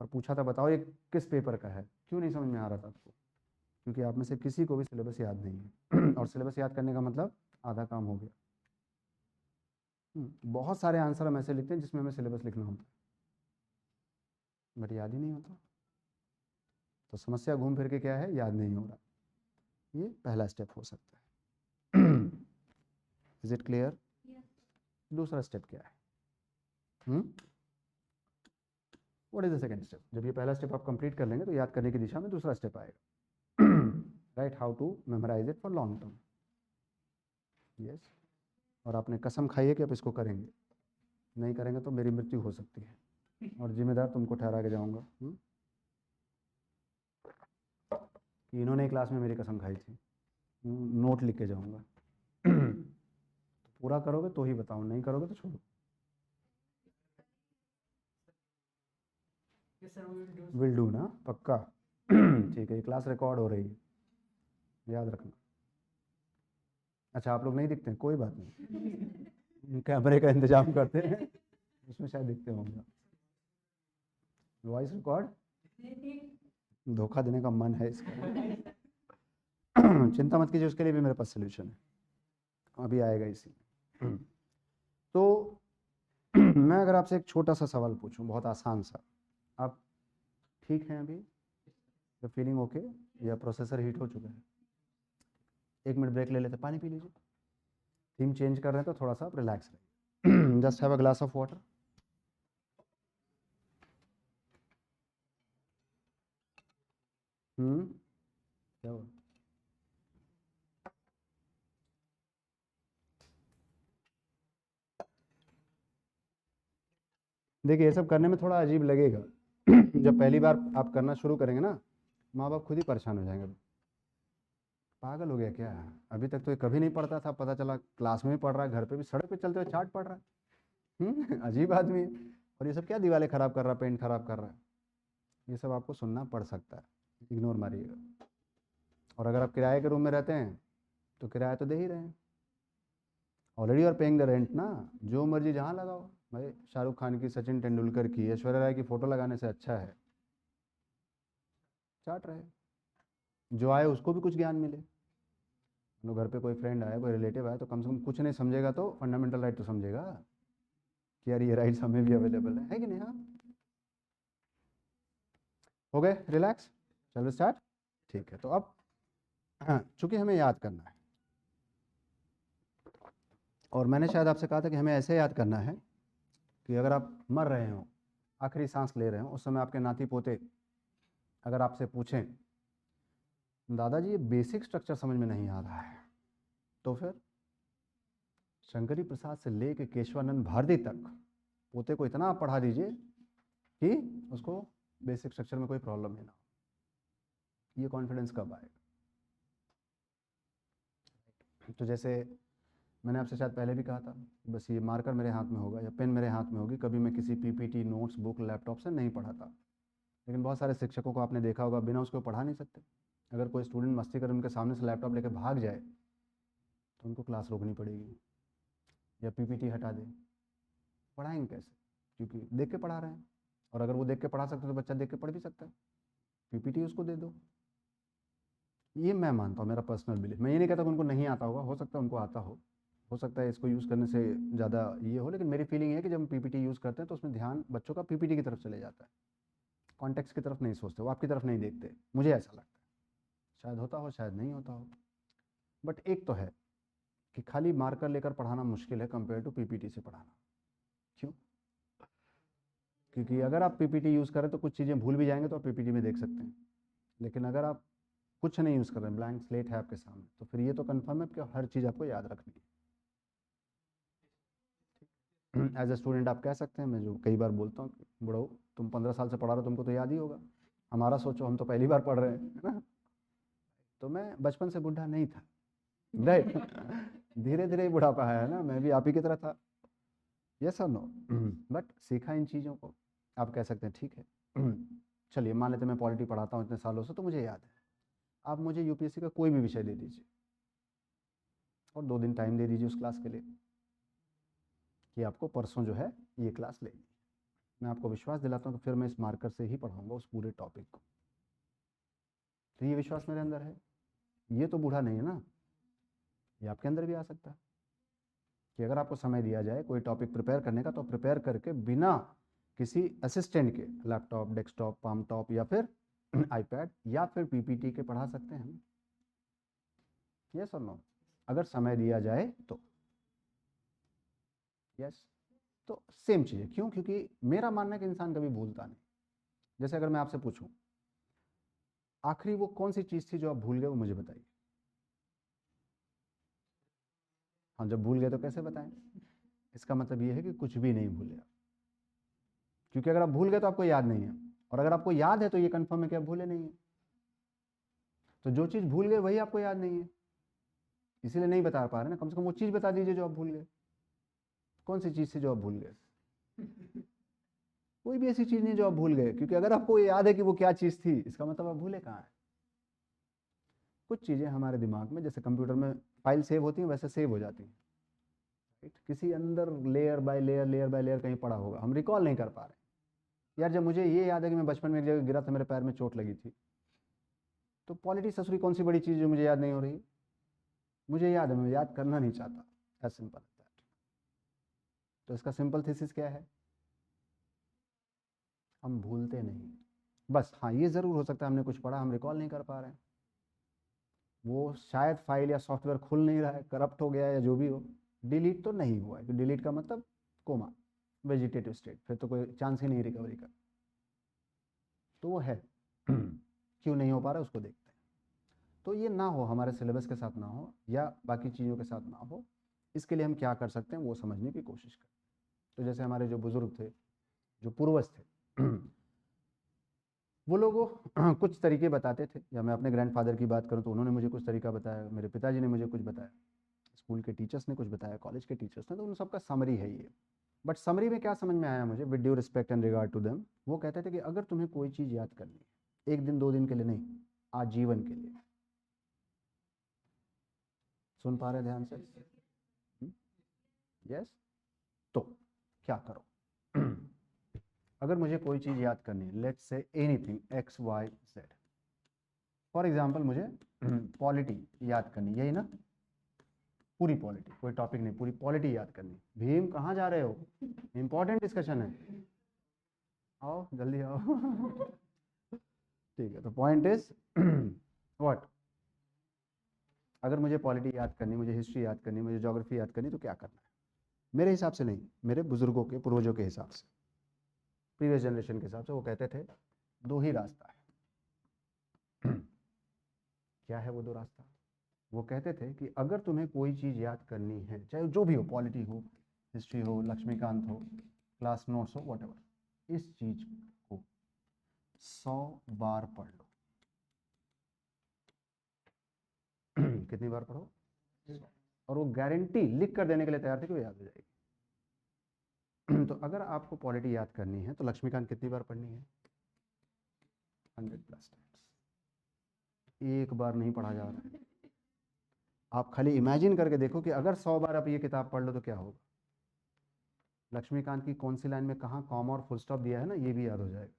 [SPEAKER 1] और पूछा था बताओ ये किस पेपर का है, क्यों नहीं समझ में आ रहा था आपको? क्योंकि आप में से किसी को भी सिलेबस याद नहीं है। और सिलेबस याद करने का मतलब आधा काम हो गया। बहुत सारे आंसर हम ऐसे लिखते हैं जिसमें हमें सिलेबस लिखना होता है, बट याद ही नहीं होता। तो समस्या घूम फिर के क्या है? याद नहीं हो रहा। ये पहला स्टेप हो सकता है। Is it clear? दूसरा स्टेप क्या है? What is the second step? जब ये पहला स्टेप आप कंप्लीट कर लेंगे तो याद करने की दिशा में दूसरा स्टेप आएगा। Right, how to memorize it for long term. Yes, और आपने कसम खाई है कि आप इसको करेंगे, नहीं करेंगे तो मेरी मृत्यु हो सकती है, और जिम्मेदार तुमको ठहरा के जाऊंगा। कि इन्होंने क्लास में मेरी कसम खाई थी, नोट लिख के जाऊंगा। तो पूरा करोगे तो ही बताओ, नहीं करोगे तो छोड़ो। विल डू ना, पक्का? ठीक है, ये क्लास रिकॉर्ड हो रही है, याद रखना। अच्छा, आप लोग नहीं दिखते हैं, कोई बात नहीं, कैमरे का इंतजाम करते हैं, उसमें शायद दिखते होंगे। वॉइस रिकॉर्ड धोखा देने का मन है इसका। चिंता मत कीजिए, उसके लिए भी मेरे पास सोल्यूशन है, अभी आएगा इसी। तो मैं अगर आपसे एक छोटा सा सवाल पूछूं, बहुत आसान सा, आप ठीक हैं अभी? या फीलिंग ओके, या प्रोसेसर हीट हो चुका है? 1 मिनट ब्रेक ले लेते, पानी पी लीजिए। थीम चेंज कर रहे हैं तो थोड़ा सा आप रिलैक्स रहिए। Just have a glass of water. क्या हुआ? देखिए, ये सब करने में थोड़ा अजीब लगेगा। जब पहली बार आप करना शुरू करेंगे ना, माँ बाप खुद ही परेशान हो जाएंगे। पागल हो गया क्या? अभी तक तो ये कभी नहीं पढ़ता था, पता चला क्लास में भी पढ़ रहा है, घर पे भी सड़क पे चलते हुए चार्ट पढ़ रहा है। अजीब आदमी है। और ये सब क्या दीवारें खराब कर रहा है, पेंट खराब कर रहा है? ये सब आपको सुनना पड़ सकता है, इग्नोर मारिएगा। और अगर आप किराए के रूम में रहते हैं तो किराया तो दे ही रहे हैं ऑलरेडी, और पेइंग द रेंट ना। जो मर्जी जहाँ लगाओ भाई, शाहरुख खान की, सचिन तेंदुलकर की, ऐश्वर्या राय की फोटो लगाने से अच्छा है चाट रहे, जो आए उसको भी कुछ ज्ञान मिले। घर पे कोई फ्रेंड आया, कोई रिलेटिव आया, तो कम से कम कुछ नहीं समझेगा तो फंडामेंटल राइट तो समझेगा कि यार ये राइट्स हमें भी अवेलेबल है कि नहीं? हाँ, हो गए रिलैक्स? चलो स्टार्ट। ठीक है, तो अब हाँ, चूंकि हमें याद करना है, और मैंने शायद आपसे कहा था कि हमें ऐसे याद करना है कि अगर आप मर रहे हो, आखिरी सांस ले रहे हो, उस समय आपके नाती पोते अगर आपसे पूछें दादाजी ये बेसिक स्ट्रक्चर समझ में नहीं आ रहा है, तो फिर शंकरी प्रसाद से लेके केशवानंद भारती तक पोते को इतना आप पढ़ा दीजिए कि उसको बेसिक स्ट्रक्चर में कोई प्रॉब्लम नहीं ना हो। ये कॉन्फिडेंस कब आएगा? तो जैसे मैंने आपसे शायद पहले भी कहा था, बस ये मार्कर मेरे हाथ में होगा या पेन मेरे हाथ में होगी, कभी मैं किसी पीपीटी, नोट्स, बुक, लैपटॉप से नहीं पढ़ाता। लेकिन बहुत सारे शिक्षकों को आपने देखा होगा बिना उसको पढ़ा नहीं सकते। अगर कोई स्टूडेंट मस्ती कर उनके सामने से लैपटॉप लेकर भाग जाए तो उनको क्लास रोकनी पड़ेगी या पीपीटी हटा दे। पढ़ाएंगे कैसे? क्योंकि देख के पढ़ा रहे हैं, और अगर वो देख के पढ़ा सकते तो बच्चा देख के पढ़ भी सकता है। पीपीटी उसको दे दो। ये मैं मानता हूँ, मेरा पर्सनल बिलीफ। मैं ये नहीं कहता कि उनको नहीं आता होगा, हो सकता है उनको आता हो सकता है इसको यूज़ करने से ज़्यादा ये हो, लेकिन मेरी फीलिंग है कि जब हम पीपीटी यूज़ करते हैं तो उसमें ध्यान बच्चों का पीपीटी की तरफ चले जाता है, कॉन्टेक्स्ट की तरफ नहीं सोचते, वो आपकी तरफ नहीं देखते। मुझे ऐसा लगता है, शायद होता हो, शायद नहीं होता हो। बट एक तो है कि खाली मार्कर लेकर पढ़ाना मुश्किल है कंपेयर टू पीपीटी से पढ़ाना। क्यों? क्योंकि अगर आप पीपीटी यूज़ करें तो कुछ चीज़ें भूल भी जाएंगे तो आप पीपीटी में देख सकते हैं, लेकिन अगर आप कुछ नहीं यूज़ कर रहे हैं, ब्लैंक स्लेट है आपके सामने, तो फिर ये तो कंफर्म है कि हर चीज़ आपको याद रखनी है। एज ए स्टूडेंट आप कह सकते हैं, मैं जो कई बार बोलता हूँ, बड़ो तुम 15 साल से पढ़ा रहे हो, तुमको तो याद ही होगा। हमारा सोचो, हम तो पहली बार पढ़ रहे हैं, है ना? तो मैं बचपन से बुढ़ा नहीं था, राइट? धीरे धीरे बुढ़ापा आया है ना, मैं भी आप ही की तरह था। यस और नो? बट सीखा इन चीज़ों को। आप कह सकते हैं ठीक है, चलिए मान लेते मैं पॉलिटी पढ़ाता हूँ इतने सालों से, तो मुझे याद है। आप मुझे यूपीएससी का कोई भी विषय दे दीजिए और 2 दिन टाइम दे दीजिए उस क्लास के लिए कि आपको परसों जो है ये क्लास लेनी। मैं आपको विश्वास दिलाता हूँ कि फिर मैं इस मार्कर से ही पढ़ाऊंगा उस पूरे टॉपिक को। तो ये विश्वास मेरे अंदर है। ये तो बूढ़ा नहीं है ना, ये आपके अंदर भी आ सकता है कि अगर आपको समय दिया जाए कोई टॉपिक प्रिपेयर करने का, तो प्रिपेयर करके बिना किसी असिस्टेंट के लैपटॉप, डेस्कटॉप, पाम टॉप या फिर आईपैड या फिर पीपीटी के पढ़ा सकते हैं। यस और नो? अगर समय दिया जाए तो। यस। तो सेम चीज़ है। क्यों? क्योंकि मेरा मानना है कि इंसान कभी भूलता नहीं। जैसे अगर मैं आपसे पूछूं आखिरी वो कौन सी चीज़ थी जो आप भूल गए, वो मुझे बताइए। हाँ, जब भूल गए तो कैसे बताएं? इसका मतलब ये है कि कुछ भी नहीं भूले आप, क्योंकि अगर आप भूल गए तो आपको याद नहीं है, और अगर आपको याद है तो ये कंफर्म है कि आप भूले नहीं है। तो जो चीज़ भूल गए वही आपको याद नहीं है, इसीलिए नहीं बता पा रहे ना। कम से कम वो चीज़ बता दीजिए जो आप भूल गए। कौन सी चीज़ थी जो आप भूल गए? कोई भी ऐसी चीज़ नहीं जो आप भूल गए, क्योंकि अगर आपको याद है कि वो क्या चीज़ थी, इसका मतलब आप भूले कहाँ है। कुछ चीज़ें हमारे दिमाग में, जैसे कंप्यूटर में फाइल सेव होती हैं, वैसे सेव हो जाती हैं, किसी अंदर layer by layer, layer by layer कहीं पड़ा होगा, हम रिकॉल नहीं कर पा रहे। यार जब मुझे ये याद है कि मैं बचपन में एक जगह गिरा था, मेरे पैर में चोट लगी थी, तो पॉलिटी ससुरी कौन सी बड़ी चीज़ जो मुझे याद नहीं हो रही? मुझे याद है, मैं याद करना नहीं चाहता। As simple as that. तो इसका सिंपल थीसिस क्या है? हम भूलते नहीं। बस हाँ, ये ज़रूर हो सकता है हमने कुछ पढ़ा, हम रिकॉल नहीं कर पा रहे हैं। वो शायद फाइल या सॉफ्टवेयर खुल नहीं रहा है, करप्ट हो गया है, या जो भी हो। डिलीट तो नहीं हुआ है, डिलीट का मतलब कोमा, वेजिटेटिव स्टेट, फिर तो कोई चांस ही नहीं रिकवरी का। तो वो है। क्यों नहीं हो पा रहा है उसको देखते हैं। तो ये ना हो, हमारे सिलेबस के साथ ना हो या बाकी चीज़ों के साथ ना हो, इसके लिए हम क्या कर सकते हैं वो समझने की कोशिश करें। तो जैसे हमारे जो बुजुर्ग थे, जो पूर्वज थे, वो लोग कुछ तरीके बताते थे, या मैं अपने ग्रैंडफादर की बात करूं तो उन्होंने मुझे कुछ तरीका बताया, मेरे पिताजी ने मुझे कुछ बताया, स्कूल के टीचर्स ने कुछ बताया, कॉलेज के टीचर्स ने, तो उन सबका समरी है ये। बट समरी में क्या समझ में आया मुझे, with due respect and regard to them, वो कहते थे कि अगर तुम्हें कोई चीज़ याद करनी है, 1 दिन 2 दिन के लिए नहीं, आजीवन के लिए। सुन पा रहे ध्यान से? यस। तो क्या करो? अगर मुझे कोई चीज़ याद करनी है, let's say anything X Y Z, for example मुझे पॉलिटी याद करनी, यही ना? पूरी पॉलिटी, कोई टॉपिक नहीं, पूरी पॉलिटी याद करनी। भीम कहाँ जा रहे हो? इंपॉर्टेंट डिस्कशन है, आओ जल्दी आओ। ठीक है, तो पॉइंट इज व्हाट, अगर मुझे पॉलिटी याद करनी, मुझे हिस्ट्री याद करनी, मुझे ज्योग्राफी याद करनी, तो क्या करना है? मेरे हिसाब से नहीं, मेरे बुजुर्गों के पूर्वजों के हिसाब से, प्रीवियस जनरेशन के हिसाब से वो कहते थे दो ही रास्ता है। क्या है वो दो रास्ता? वो कहते थे कि अगर तुम्हें कोई चीज़ याद करनी है, चाहे जो भी हो, पॉलिटी हो, हिस्ट्री हो, लक्ष्मीकांत हो, क्लास नोट्स हो, वॉटेवर, इस चीज को 100 बार पढ़ लो। कितनी बार पढ़ो? और वो गारंटी लिख कर देने के लिए तैयार थे कि वो याद हो जाएगी। तो अगर आपको पॉलिटी याद करनी है तो लक्ष्मीकांत कितनी बार पढ़नी है? 100+ टाइम्स। एक बार नहीं पढ़ा जा रहा है। आप खाली इमेजिन करके देखो कि अगर 100 बार आप ये किताब पढ़ लो तो क्या होगा। लक्ष्मीकांत की कौन सी लाइन में कहाँ कॉमा और फुल स्टॉप दिया है ना, ये भी याद हो जाएगा।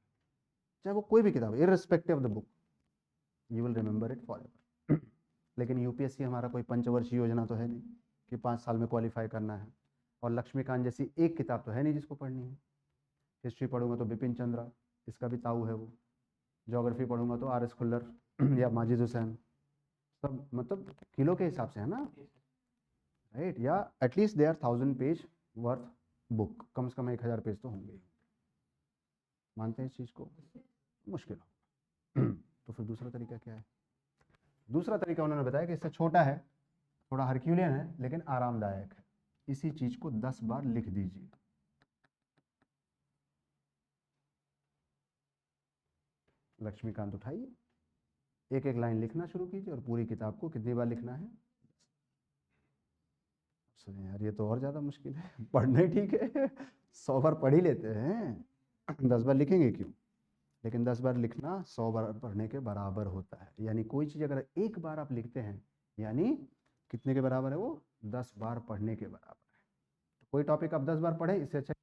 [SPEAKER 1] चाहे वो कोई भी किताब, irrespective of the book, you will remember it for ever. लेकिन यूपीएससी हमारा कोई पंचवर्षीय योजना तो है नहीं कि 5 साल में क्वालिफाई करना है। और लक्ष्मीकांत जैसी एक किताब तो है नहीं जिसको पढ़नी है। हिस्ट्री पढ़ूंगा तो बिपिन चंद्रा, इसका भी ताऊ है वो। ज्योग्राफी पढ़ूंगा तो RS खुल्लर या माजिद हुसैन, सब मतलब किलो के हिसाब से है ना, राइट? या at least they are 1000 page worth book, कम से कम 1000 पेज तो होंगे। मानते हैं इस चीज़ को? मुश्किल हो। तो फिर दूसरा तरीका क्या है? दूसरा तरीका उन्होंने बताया कि इससे छोटा है, थोड़ा हरक्यूलियन है, लेकिन आरामदायक है। इसी चीज को 10 बार लिख दीजिए। लक्ष्मीकांत उठाइए, एक एक लाइन लिखना शुरू कीजिए और पूरी किताब को कितनी बार लिखना है? सुनिए यार, ये तो और ज़्यादा मुश्किल है। पढ़ने ठीक है, 100 बार पढ़ ही लेते हैं, 10 बार लिखेंगे क्यों? लेकिन 10 बार लिखना 100 बार पढ़ने के बराबर होता है। यानी कोई चीज़ अगर एक बार आप लिखते हैं, यानी कितने के बराबर है वो? 10 बार पढ़ने के बराबर है। तो कोई टॉपिक आप 10 बार पढ़ें, इससे अच्छा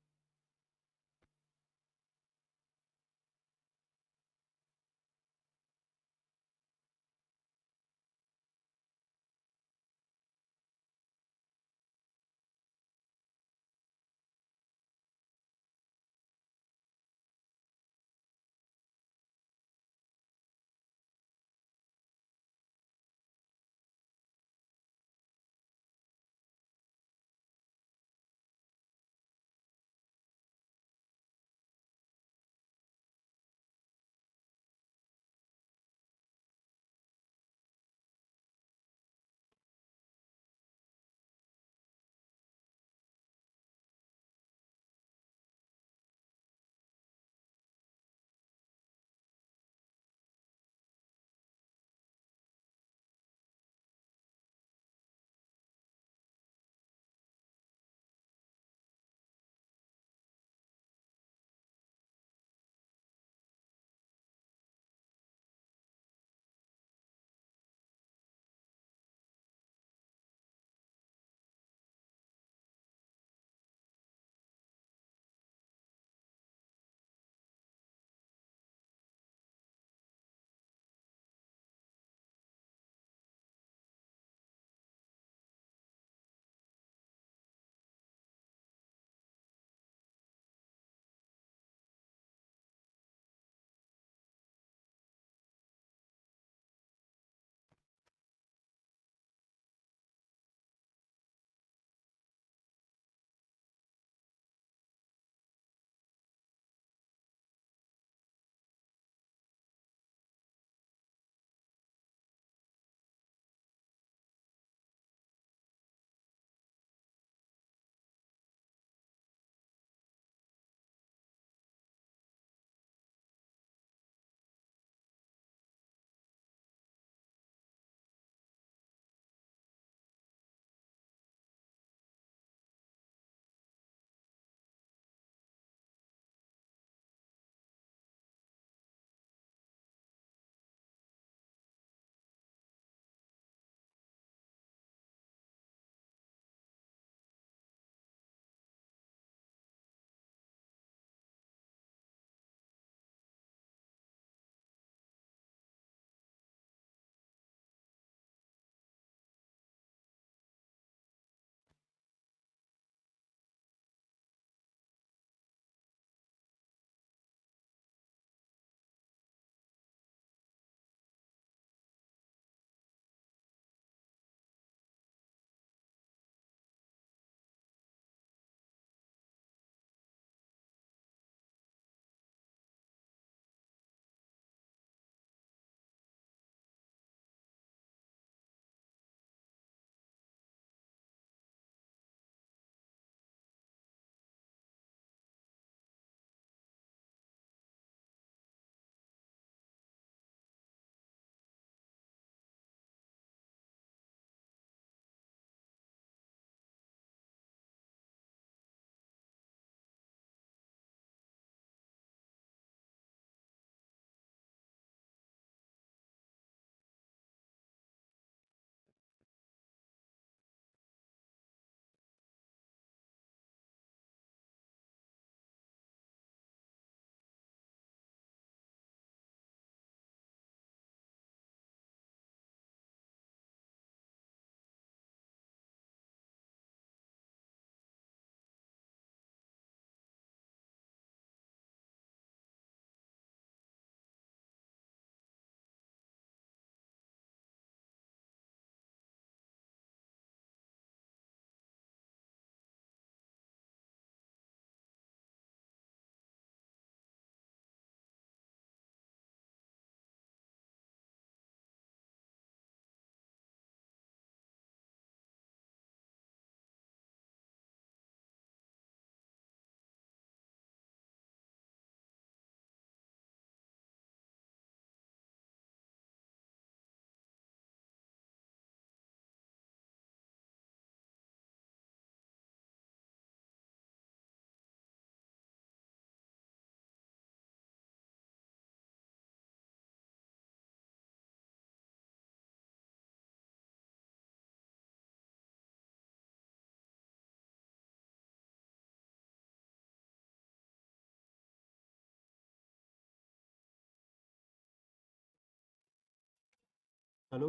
[SPEAKER 1] हेलो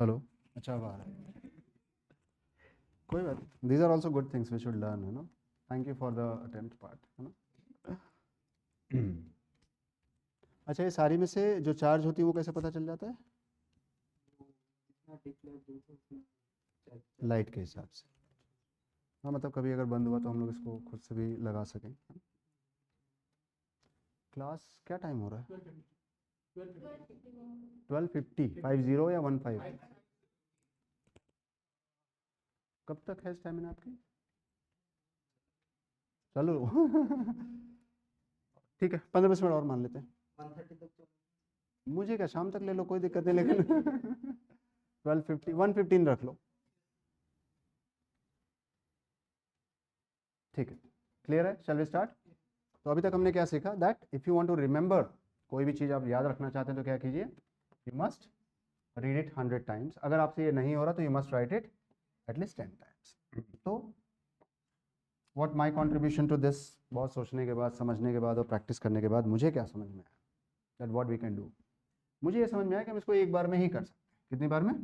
[SPEAKER 1] हेलो, अच्छा अब आ रहा है, कोई बात नहीं, these are also good things we should learn, है ना। Thank you for the attempt part, है ना। अच्छा, ये सारी में से जो चार्ज होती है वो कैसे पता चल जाता है? लाइट के हिसाब से। हाँ, मतलब कभी अगर बंद हुआ तो हम लोग इसको खुद से भी लगा सकें। क्लास क्या टाइम हो रहा है? 12:50, 50 या 15? कब तक है स्टेमिना आपकी? चलो ठीक है, 15-20 मिनट और मान लेते हैं। 1:30 तक मुझे क्या, शाम तक ले लो, कोई दिक्कत नहीं, लेकिन 12:50, 1:15 रख लो, ठीक है। क्लियर है? Shall we start? तो अभी तक हमने क्या सीखा, that if you want to remember, कोई भी चीज़ आप याद रखना चाहते हैं तो क्या कीजिए, you must read it 100 times. अगर आपसे ये नहीं हो रहा तो you must write it at least 10 times. तो what my contribution to this, बहुत सोचने के बाद, समझने के बाद और प्रैक्टिस करने के बाद मुझे क्या समझ में आया, that what we can do. मुझे ये समझ में आया कि हम इसको एक बार में ही कर सकते हैं। कितनी बार में?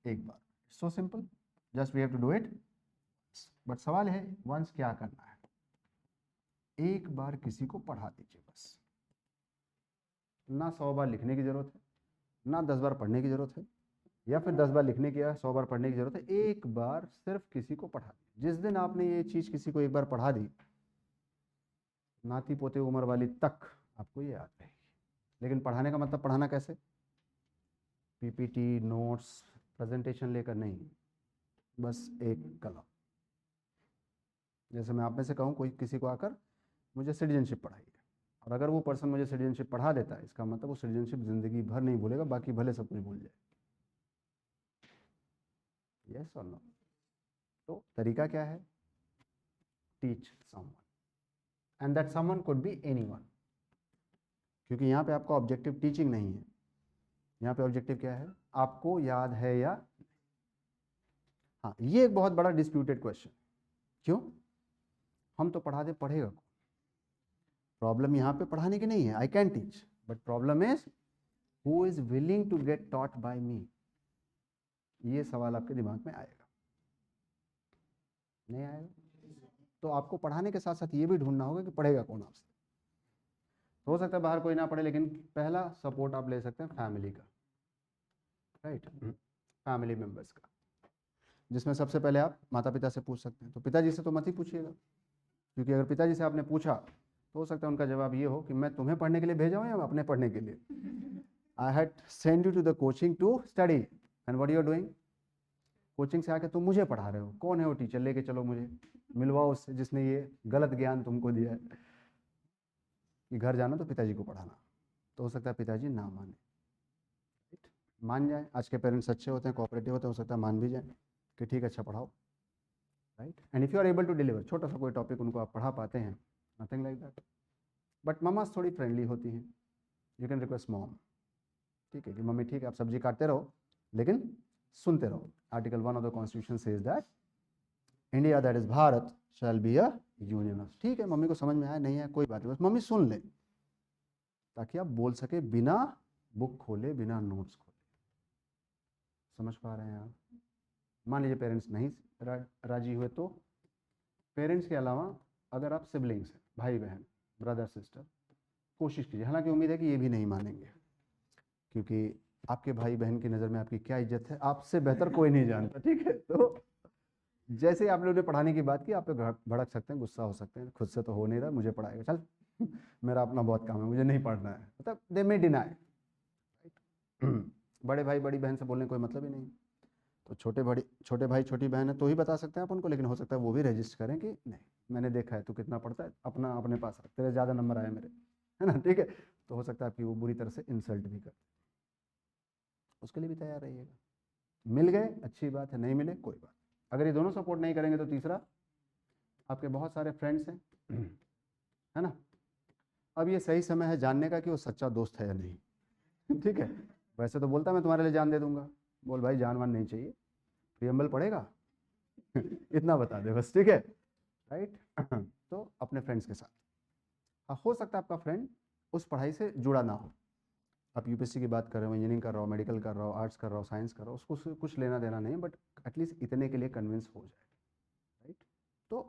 [SPEAKER 1] एक बार। So simple, just we have to do it. But सवाल है वंस क्या करना है। एक बार किसी को पढ़ा दीजिए बस, ना 100 बार लिखने की जरूरत है, ना 10 बार पढ़ने की जरूरत है, या फिर 10 बार लिखने की या 100 बार पढ़ने की जरूरत है। एक बार सिर्फ किसी को पढ़ा दी। जिस दिन आपने ये चीज़ किसी को एक बार पढ़ा दी, नाती पोते उम्र वाली तक आपको ये याद रहेगी। लेकिन पढ़ाने का मतलब पढ़ाना कैसे? पीपीटी, नोट्स, प्रेजेंटेशन लेकर नहीं, बस एक कलम। जैसे मैं आप में से कहूँ, कोई किसी को आकर मुझे सिटीजनशिप पढ़ाइए, और अगर वो पर्सन मुझे सिटीजनशिप पढ़ा देता है, इसका मतलब वो सिटीजनशिप ज़िंदगी भर नहीं भूलेगा, बाकी भले सब कुछ भूल जाए। यस और नो? तो तरीका क्या है? Teach someone, and that someone could be anyone. क्योंकि यहाँ पे आपका ऑब्जेक्टिव टीचिंग नहीं है, यहाँ पे ऑब्जेक्टिव क्या है? आपको याद है या? हाँ, ये एक बहुत बड़ा डिस्प्यूटेड क्वेश्चन। क्यों? हम तो पढ़ा दे, पढ़ेगा कौन? प्रॉब्लम यहाँ पे पढ़ाने की नहीं है, I can teach, but problem is who is willing to get taught by me. ये सवाल आपके दिमाग में आएगा, नहीं आएगा? तो आपको पढ़ाने के साथ साथ ये भी ढूंढना होगा कि पढ़ेगा कौन आपसे। हो सकता है बाहर कोई ना पढ़े, लेकिन पहला सपोर्ट आप ले सकते हैं फैमिली का, राइट? फैमिली मेंबर्स का, जिसमें सबसे पहले आप माता पिता से पूछ सकते हैं। तो पिताजी से तो मत ही पूछिएगा, क्योंकि अगर पिताजी से आपने पूछा तो हो सकता है उनका जवाब ये हो कि मैं तुम्हें पढ़ने के लिए भेजा हूँ या अपने पढ़ने के लिए। I had send you to the coaching to study, and what you are doing? Coaching से आके तुम मुझे पढ़ा रहे हो। कौन है वो टीचर? लेके चलो मुझे, मिलवाओ उससे जिसने ये गलत ज्ञान तुमको दिया है कि घर जाना तो पिताजी को पढ़ाना। तो हो सकता है पिताजी ना माने, मान जाए। आज के पेरेंट्स अच्छे होते हैं, कोऑपरेटिव होते हैं, हो सकता है मान भी जाए कि ठीक है, अच्छा पढ़ाओ, right? And if you are able to deliver, छोटा सा कोई टॉपिक उनको आप पढ़ा पाते हैं, nothing like that. But mamas थोड़ी फ्रेंडली होती हैं, यू कैन रिक्वेस्ट मॉम, ठीक है, कि मम्मी ठीक है आप सब्जी काटते रहो लेकिन सुनते रहो। Article 1 of the constitution says that India, that is Bharat, shall be a union of. ठीक है, मम्मी को समझ में आया नहीं है कोई बात नहीं, बस मम्मी सुन ले, ताकि आप बोल सके बिना बुक खोले, बिना नोट्स खोले। समझ पा रहे हैं आप? मान लीजिए पेरेंट्स नहीं राजी हुए, तो पेरेंट्स के अलावा अगर आप सिबलिंग्स हैं, भाई बहन, ब्रदर सिस्टर, कोशिश कीजिए। हालांकि उम्मीद है कि ये भी नहीं मानेंगे, क्योंकि आपके भाई बहन की नज़र में आपकी क्या इज्जत है आपसे बेहतर कोई नहीं जानता, ठीक है? तो जैसे ही आपने उन्हें पढ़ाने की बात की, आप पे भड़क सकते हैं, गुस्सा हो सकते हैं, खुद से तो हो नहीं रहा, मुझे पढ़ाएगा, चल मेरा अपना बहुत काम है, मुझे नहीं पढ़ना है, मतलब दे मे डिनाई। बड़े भाई बड़ी बहन से बोलने कोई मतलब ही नहीं। तो छोटे भाई छोटी बहन है तो ही बता सकते हैं आप उनको, लेकिन हो सकता है वो भी रजिस्ट करें कि नहीं, मैंने देखा है तू कितना पढ़ता है, अपना अपने पास रख, तेरे ज़्यादा नंबर आए मेरे, है ना? ठीक है, तो हो सकता है आपकी वो बुरी तरह से इंसल्ट भी कर, उसके लिए भी तैयार रहिएगा। मिल गए अच्छी बात है, नहीं मिले कोई बात। अगर ये दोनों सपोर्ट नहीं करेंगे तो तीसरा, आपके बहुत सारे फ्रेंड्स हैं, है ना? अब ये सही समय है जानने का कि वो सच्चा दोस्त है या नहीं। ठीक है, वैसे तो बोलता मैं तुम्हारे लिए जान दे दूंगा, बोल भाई जान वान नहीं चाहिए, प्रियम्बल पढ़ेगा इतना बता दे बस, ठीक है, राइट? तो अपने फ्रेंड्स के साथ, हाँ, हो सकता है आपका फ्रेंड उस पढ़ाई से जुड़ा ना हो, आप यूपीएससी की बात कर रहे हो, इंजीनियरिंग कर रहा हो, मेडिकल कर रहा हो, आर्ट्स कर रहा हो, साइंस कर रहा हो, उसको उससे कुछ लेना देना नहीं है, बट एटलीस्ट इतने के लिए कन्विंस हो जाए, राइट। तो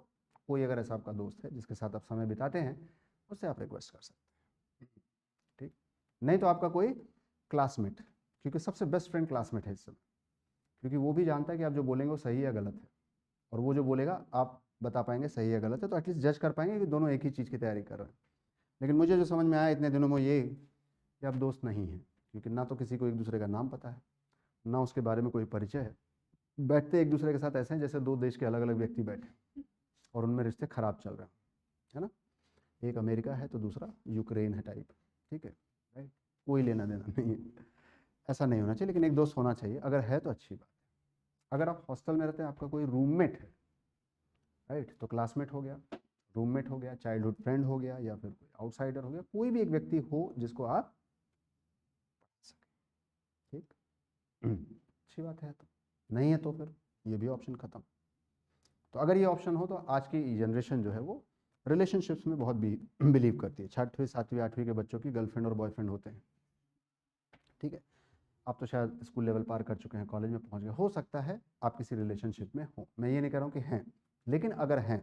[SPEAKER 1] कोई अगर ऐसा आपका दोस्त है जिसके साथ आप समय बिताते हैं, उससे आप रिक्वेस्ट कर सकते हैं, ठीक। नहीं तो आपका कोई क्लासमेट, क्योंकि सबसे बेस्ट फ्रेंड क्लासमेट है इस समय, क्योंकि वो भी जानता है कि आप जो बोलेंगे वो सही या गलत है, और वो जो बोलेगा आप बता पाएंगे सही या गलत है, तो एटलीस्ट जज कर पाएंगे कि दोनों एक ही चीज़ की तैयारी कर रहे हैं। लेकिन मुझे जो समझ में आया इतने दिनों में ये कि आप दोस्त नहीं हैं, क्योंकि ना तो किसी को एक दूसरे का नाम पता है, ना उसके बारे में कोई परिचय है। बैठते एक दूसरे के साथ ऐसे हैं जैसे दो देश के अलग अलग व्यक्ति बैठे और उनमें रिश्ते खराब चल रहे हैं, है ना। एक अमेरिका है तो दूसरा यूक्रेन है टाइप, ठीक है, राइट। कोई लेना देना नहीं है, ऐसा नहीं होना चाहिए, लेकिन एक दोस्त होना चाहिए, अगर है तो अच्छी बात है। अगर आप हॉस्टल में रहते हैं, आपका कोई रूममेट है, राइट, तो क्लासमेट हो गया, रूममेट हो गया, चाइल्डहुड फ्रेंड हो गया, या फिर कोई आउटसाइडर हो गया, कोई भी एक व्यक्ति हो जिसको आप सकें, ठीक। अच्छी बात है। तो नहीं है तो फिर ये भी ऑप्शन खत्म। तो अगर ये ऑप्शन हो तो आज की जनरेशन जो है वो रिलेशनशिप्स में बहुत बिलीव करती है। 6वीं 7वीं 8वीं के बच्चों की गर्लफ्रेंड और बॉयफ्रेंड होते हैं, ठीक है। आप तो शायद स्कूल लेवल पार कर चुके हैं, कॉलेज में पहुंच गए, हो सकता है आप किसी रिलेशनशिप में हो, मैं ये नहीं कह रहा हूँ कि हैं, लेकिन अगर हैं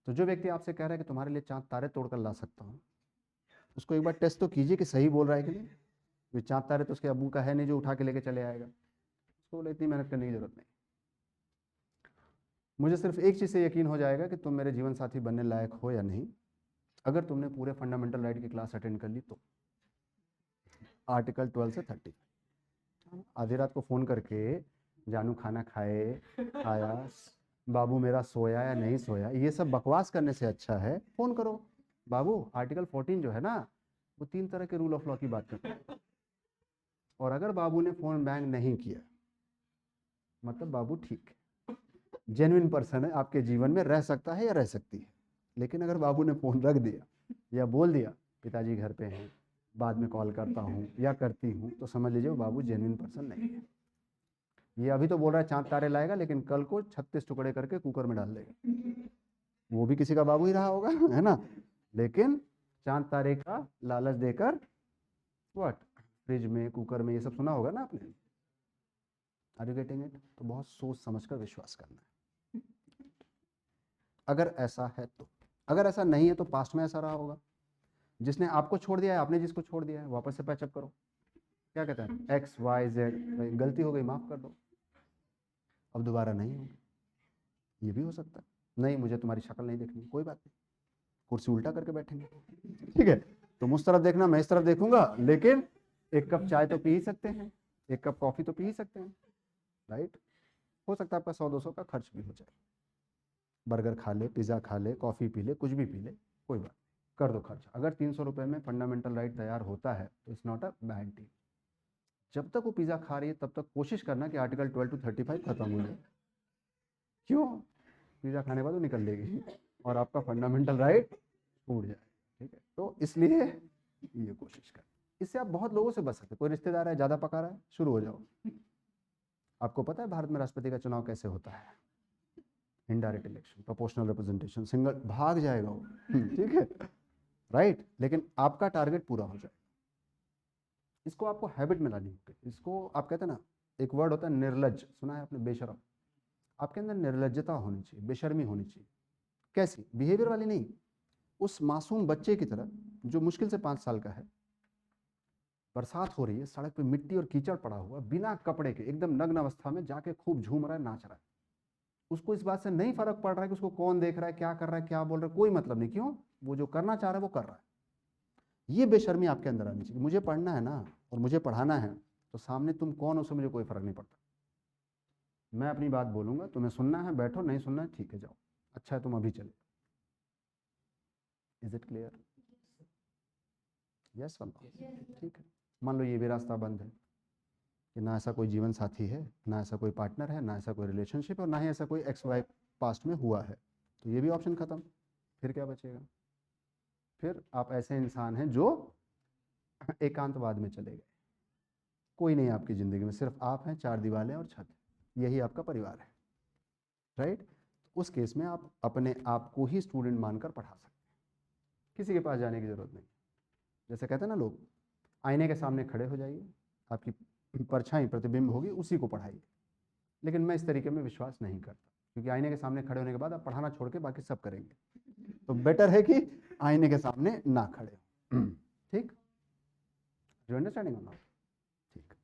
[SPEAKER 1] तो जो व्यक्ति आपसे कह रहा है कि तुम्हारे लिए चांद तारे तोड़कर ला सकता हूँ, उसको एक बार टेस्ट तो कीजिए कि सही बोल रहा है कि नहीं। वे चांद तारे तो उसके अब्बू का है नहीं जो उठा के लेके चले आएगा, उसको बोले इतनी मेहनत करने की जरूरत नहीं। मुझे सिर्फ एक चीज़ से यकीन हो जाएगा कि तुम मेरे जीवन साथी बनने लायक हो या नहीं, अगर तुमने पूरे फंडामेंटल राइट की क्लास अटेंड कर ली तो। आर्टिकल 12 से 30, आधी रात को फ़ोन करके जानू खाना खाया, बाबू मेरा सोया या नहीं सोया, ये सब बकवास करने से अच्छा है फ़ोन करो। बाबू आर्टिकल 14 जो है ना, वो 3 तरह के रूल ऑफ लॉ की बात करता है, और अगर बाबू ने फ़ोन बैंग नहीं किया मतलब बाबू ठीक है, जेन्युइन पर्सन है, आपके जीवन में रह सकता है या रह सकती है। लेकिन अगर बाबू ने फ़ोन रख दिया या बोल दिया पिताजी घर पे हैं, बाद में कॉल करता हूँ या करती हूँ, तो समझ लीजिए वो बाबू जेन्युइन पर्सन नहीं है। ये अभी तो बोल रहा है चांद तारे लाएगा, लेकिन कल को 36 टुकड़े करके कुकर में डाल देगा, वो भी किसी का बाबू ही रहा होगा, है ना। लेकिन चांद तारे का लालच देकर व्हाट, फ्रिज में, कुकर में, ये सब सुना होगा ना आपने। Are you getting it. तो बहुत सोच समझकर विश्वास करना है, अगर ऐसा है तो। अगर ऐसा नहीं है तो पास्ट में ऐसा रहा होगा, जिसने आपको छोड़ दिया है, आपने जिसको छोड़ दिया है, वापस से पैचअप करो। क्या कहते हैं, एक्स वाई जेड, गलती हो गई माफ कर दो, अब दोबारा नहीं होगी। ये भी हो सकता है। नहीं मुझे तुम्हारी शक्ल नहीं देखनी, कोई बात नहीं, कुर्सी उल्टा करके बैठेंगे, ठीक है। तुम उस तरफ देखना, मैं इस तरफ देखूंगा, लेकिन एक कप चाय तो पी ही सकते हैं, एक कप कॉफी तो पी ही सकते हैं, राइट। हो सकता है आपका 100-200 का खर्च भी हो जाए, बर्गर खा ले, पिज़्ज़ा खा ले, कॉफ़ी पी ले, कुछ भी पी ले, कोई बात नहीं, कर दो खर्च। अगर 300 रुपये में फंडामेंटल राइट तैयार होता है तो it's not a bad deal. जब तक वो पिज़्ज़ा खा रही है तब तक कोशिश करना कि आर्टिकल 12 to 35 खत्म हो जाए। क्यों, पिज़्ज़ा खाने के बाद वो निकल लेगी और आपका फंडामेंटल राइट छूट जाए, ठीक है। तो इसलिए ये कोशिश कर, इससे आप बहुत लोगों से बच सकते हैं। कोई रिश्तेदार है ज़्यादा पका रहा है, शुरू हो जाओ। आपको पता है भारत में राष्ट्रपति का चुनाव कैसे होता है, indirect election, proportional representation, single, भाग जाएगा वो, ठीक है, राइट। लेकिन आपका टारगेट पूरा हो जाए, इसको आपको हैबिट में लानी होगी। इसको आप कहते हैं ना, एक वर्ड होता है निर्लज, सुना है आपने, बेशरम। आपके अंदर निर्लजता होनी चाहिए, बेशर्मी होनी चाहिए। कैसी, बिहेवियर वाली नहीं, उस मासूम बच्चे की तरह जो मुश्किल से 5 साल का है, बरसात हो रही है, सड़क पे मिट्टी और कीचड़ पड़ा हुआ, बिना कपड़े के एकदम नग्न अवस्था में जाके खूब झूम रहा है, नाच रहा है। उसको इस बात से नहीं फर्क पड़ रहा है कि उसको कौन देख रहा है, क्या कर रहा है, क्या बोल रहा है, कोई मतलब नहीं। क्यों, वो जो करना चाह रहा है वो कर रहा है। ये बेशर्मी आपके अंदर आनी चाहिए। मुझे पढ़ना है ना और मुझे पढ़ाना है, तो सामने तुम कौन हो उससे मुझे कोई फर्क नहीं पड़ता। मैं अपनी बात बोलूंगा, तुम्हें सुनना है बैठो, नहीं सुनना है ठीक है जाओ, अच्छा है तुम अभी चले। इज इट क्लियर, यस और नो, ठीक है। मान लो ये भी रास्ता बंद है कि ना ऐसा कोई जीवन साथी है, ना ऐसा कोई पार्टनर है, ना ऐसा कोई रिलेशनशिप, और ना ही ऐसा कोई एक्स वाई पास्ट में हुआ है, तो ये भी ऑप्शन खत्म। फिर क्या बचेगा, फिर आप ऐसे इंसान हैं जो एकांतवाद में चले गए, कोई नहीं आपकी ज़िंदगी में, सिर्फ आप हैं, 4 दीवारें और छत, यही आपका परिवार है, राइट। उस केस में आप अपने आप को ही स्टूडेंट मानकर पढ़ा सकते हैं, किसी के पास जाने की ज़रूरत नहीं। जैसे कहते हैं ना लोग, आईने के सामने खड़े हो जाइए, आपकी परछाई प्रतिबिंब होगी, उसी को पढ़ाइए। लेकिन मैं इस तरीके में विश्वास नहीं करता, क्योंकि आईने के सामने खड़े होने के बाद आप पढ़ाना छोड़ के बाकी सब करेंगे, तो बेटर है कि आईने के सामने ना खड़े हो। ठीक, यू अंडरस्टैंडिंग नॉट? ठीक।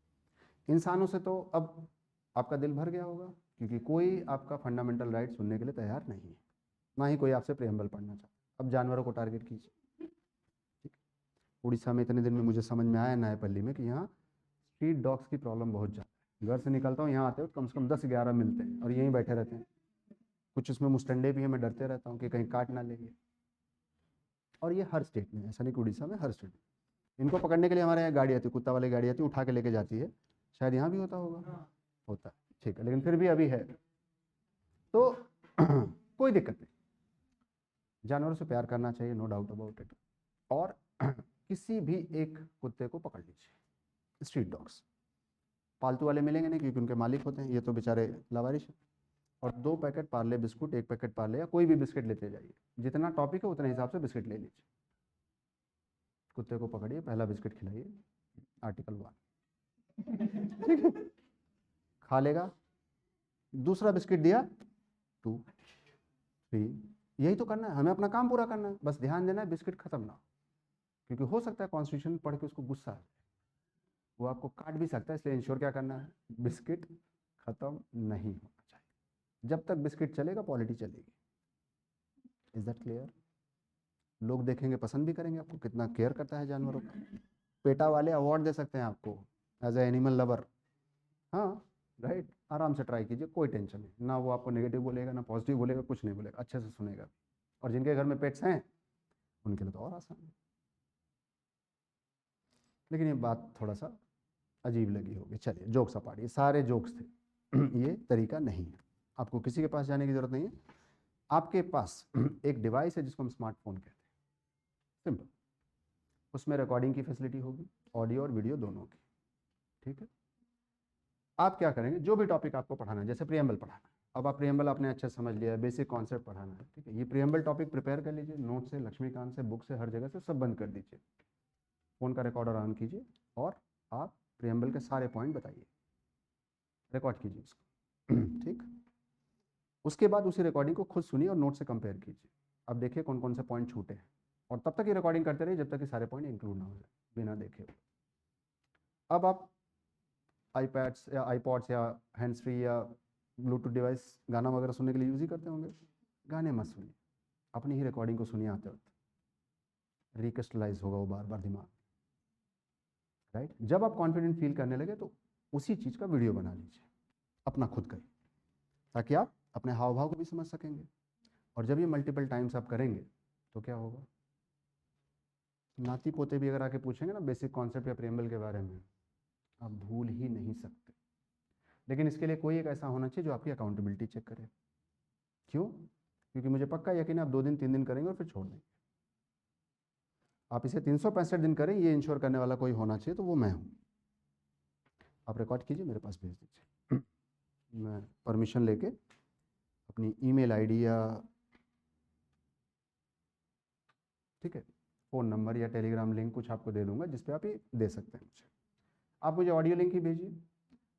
[SPEAKER 1] इंसानों से तो अब आपका दिल भर गया होगा, क्योंकि कोई आपका फंडामेंटल राइट सुनने के लिए तैयार नहीं है, ना ही कोई आपसे प्रेम्बल पढ़ना चाहता। अब जानवरों को टारगेट कीजिए। ठीक, उड़ीसा में इतने दिन में मुझे समझ में आया नायपल्ली में कि यहाँ स्ट्रीट डॉग्स की प्रॉब्लम बहुत ज़्यादा है। घर से निकलता हूँ, यहाँ आते हो कम से कम 10-11 मिलते हैं और यहीं बैठे रहते हैं। कुछ उसमें मुस्टंडे भी हैं, मैं डरते रहता हूँ कि कहीं काट ना लेंगे। और ये हर स्टेट में, ऐसा नहीं कि उड़ीसा में, हर स्टेट में। इनको पकड़ने के लिए हमारे यहाँ गाड़ी आती है, कुत्ता वाली गाड़ी आती है, उठा के लेके जाती है। शायद यहाँ भी होता होगा, होता है, ठीक है, लेकिन फिर भी अभी है तो कोई दिक्कत नहीं। जानवरों से प्यार करना चाहिए, नो डाउट अबाउट इट। और किसी भी एक कुत्ते को पकड़ लीजिए, स्ट्रीट डॉग्स। पालतू वाले मिलेंगे नहीं, क्योंकि उनके मालिक होते हैं, ये तो बेचारे लावारिश हैं। और 2 packet Parle biscuit, 1 packet Parle या कोई भी बिस्किट लेते जाइए, जितना टॉपिक है उतने हिसाब से बिस्किट ले लीजिए। कुत्ते को पकड़िए, पहला बिस्किट खिलाइए, आर्टिकल 1, ठीक है, खा लेगा। दूसरा बिस्किट दिया, 2, 3, यही तो करना है हमें, अपना काम पूरा करना है, बस ध्यान देना है बिस्किट खत्म ना हो। क्योंकि हो सकता है कॉन्स्टिट्यूशन पढ़ के उसको गुस्सा है, वो आपको काट भी सकता है, इसलिए इंश्योर क्या करना है, बिस्किट खत्म नहीं होना चाहिए। जब तक बिस्किट चलेगा पॉलिटी चलेगी। Is that clear? लोग देखेंगे, पसंद भी करेंगे आपको, कितना केयर करता है जानवरों का। पेटा वाले अवार्ड दे सकते हैं आपको एज ए एनिमल लवर। हाँ राइट, आराम से ट्राई कीजिए, कोई टेंशन नहीं, ना वो आपको नेगेटिव बोलेगा ना पॉजिटिव बोलेगा, कुछ नहीं बोलेगा, अच्छे से सुनेगा। और जिनके घर में पेट्स हैं उनके लिए तो और आसान है। लेकिन ये बात थोड़ा सा अजीब लगी होगी, चलिए जोक्स अपार्ट, ये सारे जोक्स थे। ये तरीका नहीं है, आपको किसी के पास जाने की जरूरत नहीं है। आपके पास एक डिवाइस है जिसको हम स्मार्टफोन कहते हैं, सिंपल। उसमें रिकॉर्डिंग की फैसिलिटी होगी, ऑडियो और वीडियो दोनों की, ठीक है। आप क्या करेंगे, जो भी टॉपिक आपको पढ़ाना है, जैसे प्रियम्बल पढ़ाना है, अब आप प्रियम्बल आपने अच्छे से समझ लिया है, बेसिक कॉन्सेप्ट पढ़ाना है, ठीक है। ये प्रियम्बल टॉपिक प्रिपेयर कर लीजिए, नोट से, लक्ष्मीकांत से, बुक से, हर जगह से, सब बंद कर दीजिए, फ़ोन का रिकॉर्डर ऑन कीजिए और आप प्रियम्बल के सारे पॉइंट बताइए, रिकॉर्ड कीजिए उसको, ठीक। उसके बाद उसी रिकॉर्डिंग को खुद सुनिए और नोट से कंपेयर कीजिए। अब देखिए कौन कौन से पॉइंट छूटे हैं, और तब तक ये रिकॉर्डिंग करते रहिए जब तक कि सारे पॉइंट इंक्लूड ना हो जाए बिना देखे। अब आप आईपैड्स या आईपॉड्स या हैंड्स फ्री या ब्लूटूथ डिवाइस गाना वगैरह सुनने के लिए यूज़ ही करते होंगे। गाने मत सुनिए, अपनी ही रिकॉर्डिंग को सुनिए आते वक्त, रिक्रिस्टलाइज होगा वो बार बार दिमाग, राइट। जब आप कॉन्फिडेंट फील करने लगे तो उसी चीज़ का वीडियो बना लीजिए, अपना खुद का ही, ताकि आप अपने हाव भाव को भी समझ सकेंगे। और जब ये मल्टीपल टाइम्स आप करेंगे तो क्या होगा, नाती पोते भी अगर आके पूछेंगे ना बेसिक कॉन्सेप्ट या प्रियम्बल के बारे में, आप भूल ही नहीं सकते। लेकिन इसके लिए कोई एक ऐसा होना चाहिए जो आपकी अकाउंटेबिलिटी चेक करे। क्यों? क्योंकि मुझे पक्का यकीन है आप 2 दिन 3 दिन करेंगे और फिर छोड़ देंगे। आप इसे 365 दिन करें, ये इंश्योर करने वाला कोई होना चाहिए, तो वो मैं हूँ। आप रिकॉर्ड कीजिए, मेरे पास भेज दीजिए, मैं परमिशन लेके अपनी ईमेल आईडी या, ठीक है, फ़ोन नंबर या टेलीग्राम लिंक कुछ आपको दे दूंगा, जिस पे आप ये दे सकते हैं मुझे। आप मुझे ऑडियो लिंक ही भेजिए।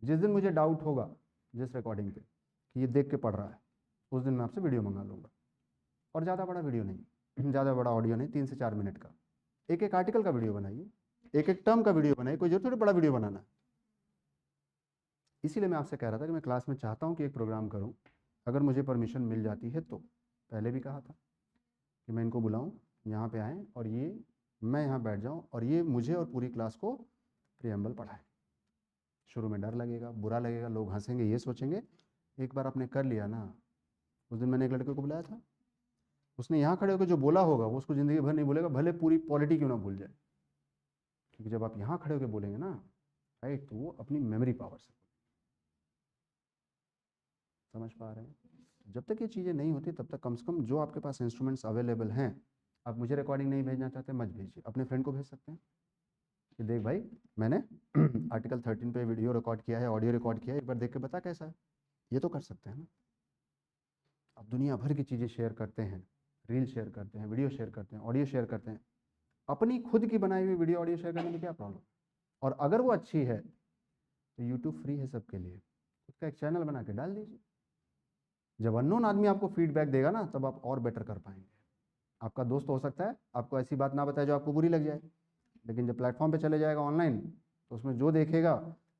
[SPEAKER 1] जिस दिन मुझे डाउट होगा जिस रिकॉर्डिंग पे कि ये देख के पढ़ रहा है, उस दिन मैं आपसे वीडियो मंगा लूँगा। और ज़्यादा बड़ा वीडियो नहीं, ज़्यादा बड़ा ऑडियो नहीं, 3 से 4 मिनट का, एक एक आर्टिकल का वीडियो बनाइए, एक एक टर्म का वीडियो बनाइए, कोई जरूरत थोड़ी बड़ा वीडियो बनाना है। इसीलिए मैं आपसे कह रहा था कि मैं क्लास में चाहता हूँ कि एक प्रोग्राम करूँ, अगर मुझे परमिशन मिल जाती है तो। पहले भी कहा था कि मैं इनको बुलाऊँ, यहाँ पे आएँ और ये मैं यहाँ बैठ जाऊँ और ये मुझे और पूरी क्लास को प्रियम्बल पढ़ाए। शुरू में डर लगेगा, बुरा लगेगा, लोग हंसेंगे, ये सोचेंगे एक बार आपने कर लिया ना। उस दिन मैंने एक लड़के को बुलाया था, उसने यहाँ खड़े होकर जो बोला होगा वो उसको ज़िंदगी भर नहीं बोलेगा, भले पूरी पॉलिटी क्यों ना भूल जाए। क्योंकि जब आप यहाँ खड़े होकर बोलेंगे ना, राइट, तो वो अपनी मेमोरी पावर से, समझ पा रहे हैं। जब तक ये चीज़ें नहीं होती तब तक कम से कम जो आपके पास इंस्ट्रूमेंट्स अवेलेबल हैं, आप मुझे रिकॉर्डिंग नहीं भेजना चाहते मत भेजिए, अपने फ्रेंड को भेज सकते हैं कि देख भाई मैंने आर्टिकल 13 पे वीडियो रिकॉर्ड किया है, ऑडियो रिकॉर्ड किया है, एक बार देख के बता कैसा है। ये तो कर सकते हैं ना। अब दुनिया भर की चीज़ें शेयर करते हैं, रील शेयर करते हैं, वीडियो शेयर करते हैं, ऑडियो शेयर करते हैं। अपनी खुद की बनाई हुई वीडियो ऑडियो शेयर करने में क्या प्रॉब्लम? और अगर वो अच्छी है तो यूट्यूब फ्री है सबके लिए, उसका एक चैनल बना के डाल दीजिए। जब अननोन आदमी आपको फीडबैक देगा ना, तब आप और बेटर कर पाएंगे। आपका दोस्त हो सकता है आपको ऐसी बात ना बताए जो आपको बुरी लग जाए, लेकिन जब प्लेटफॉर्म पे चले जाएगा ऑनलाइन, तो उसमें जो देखेगा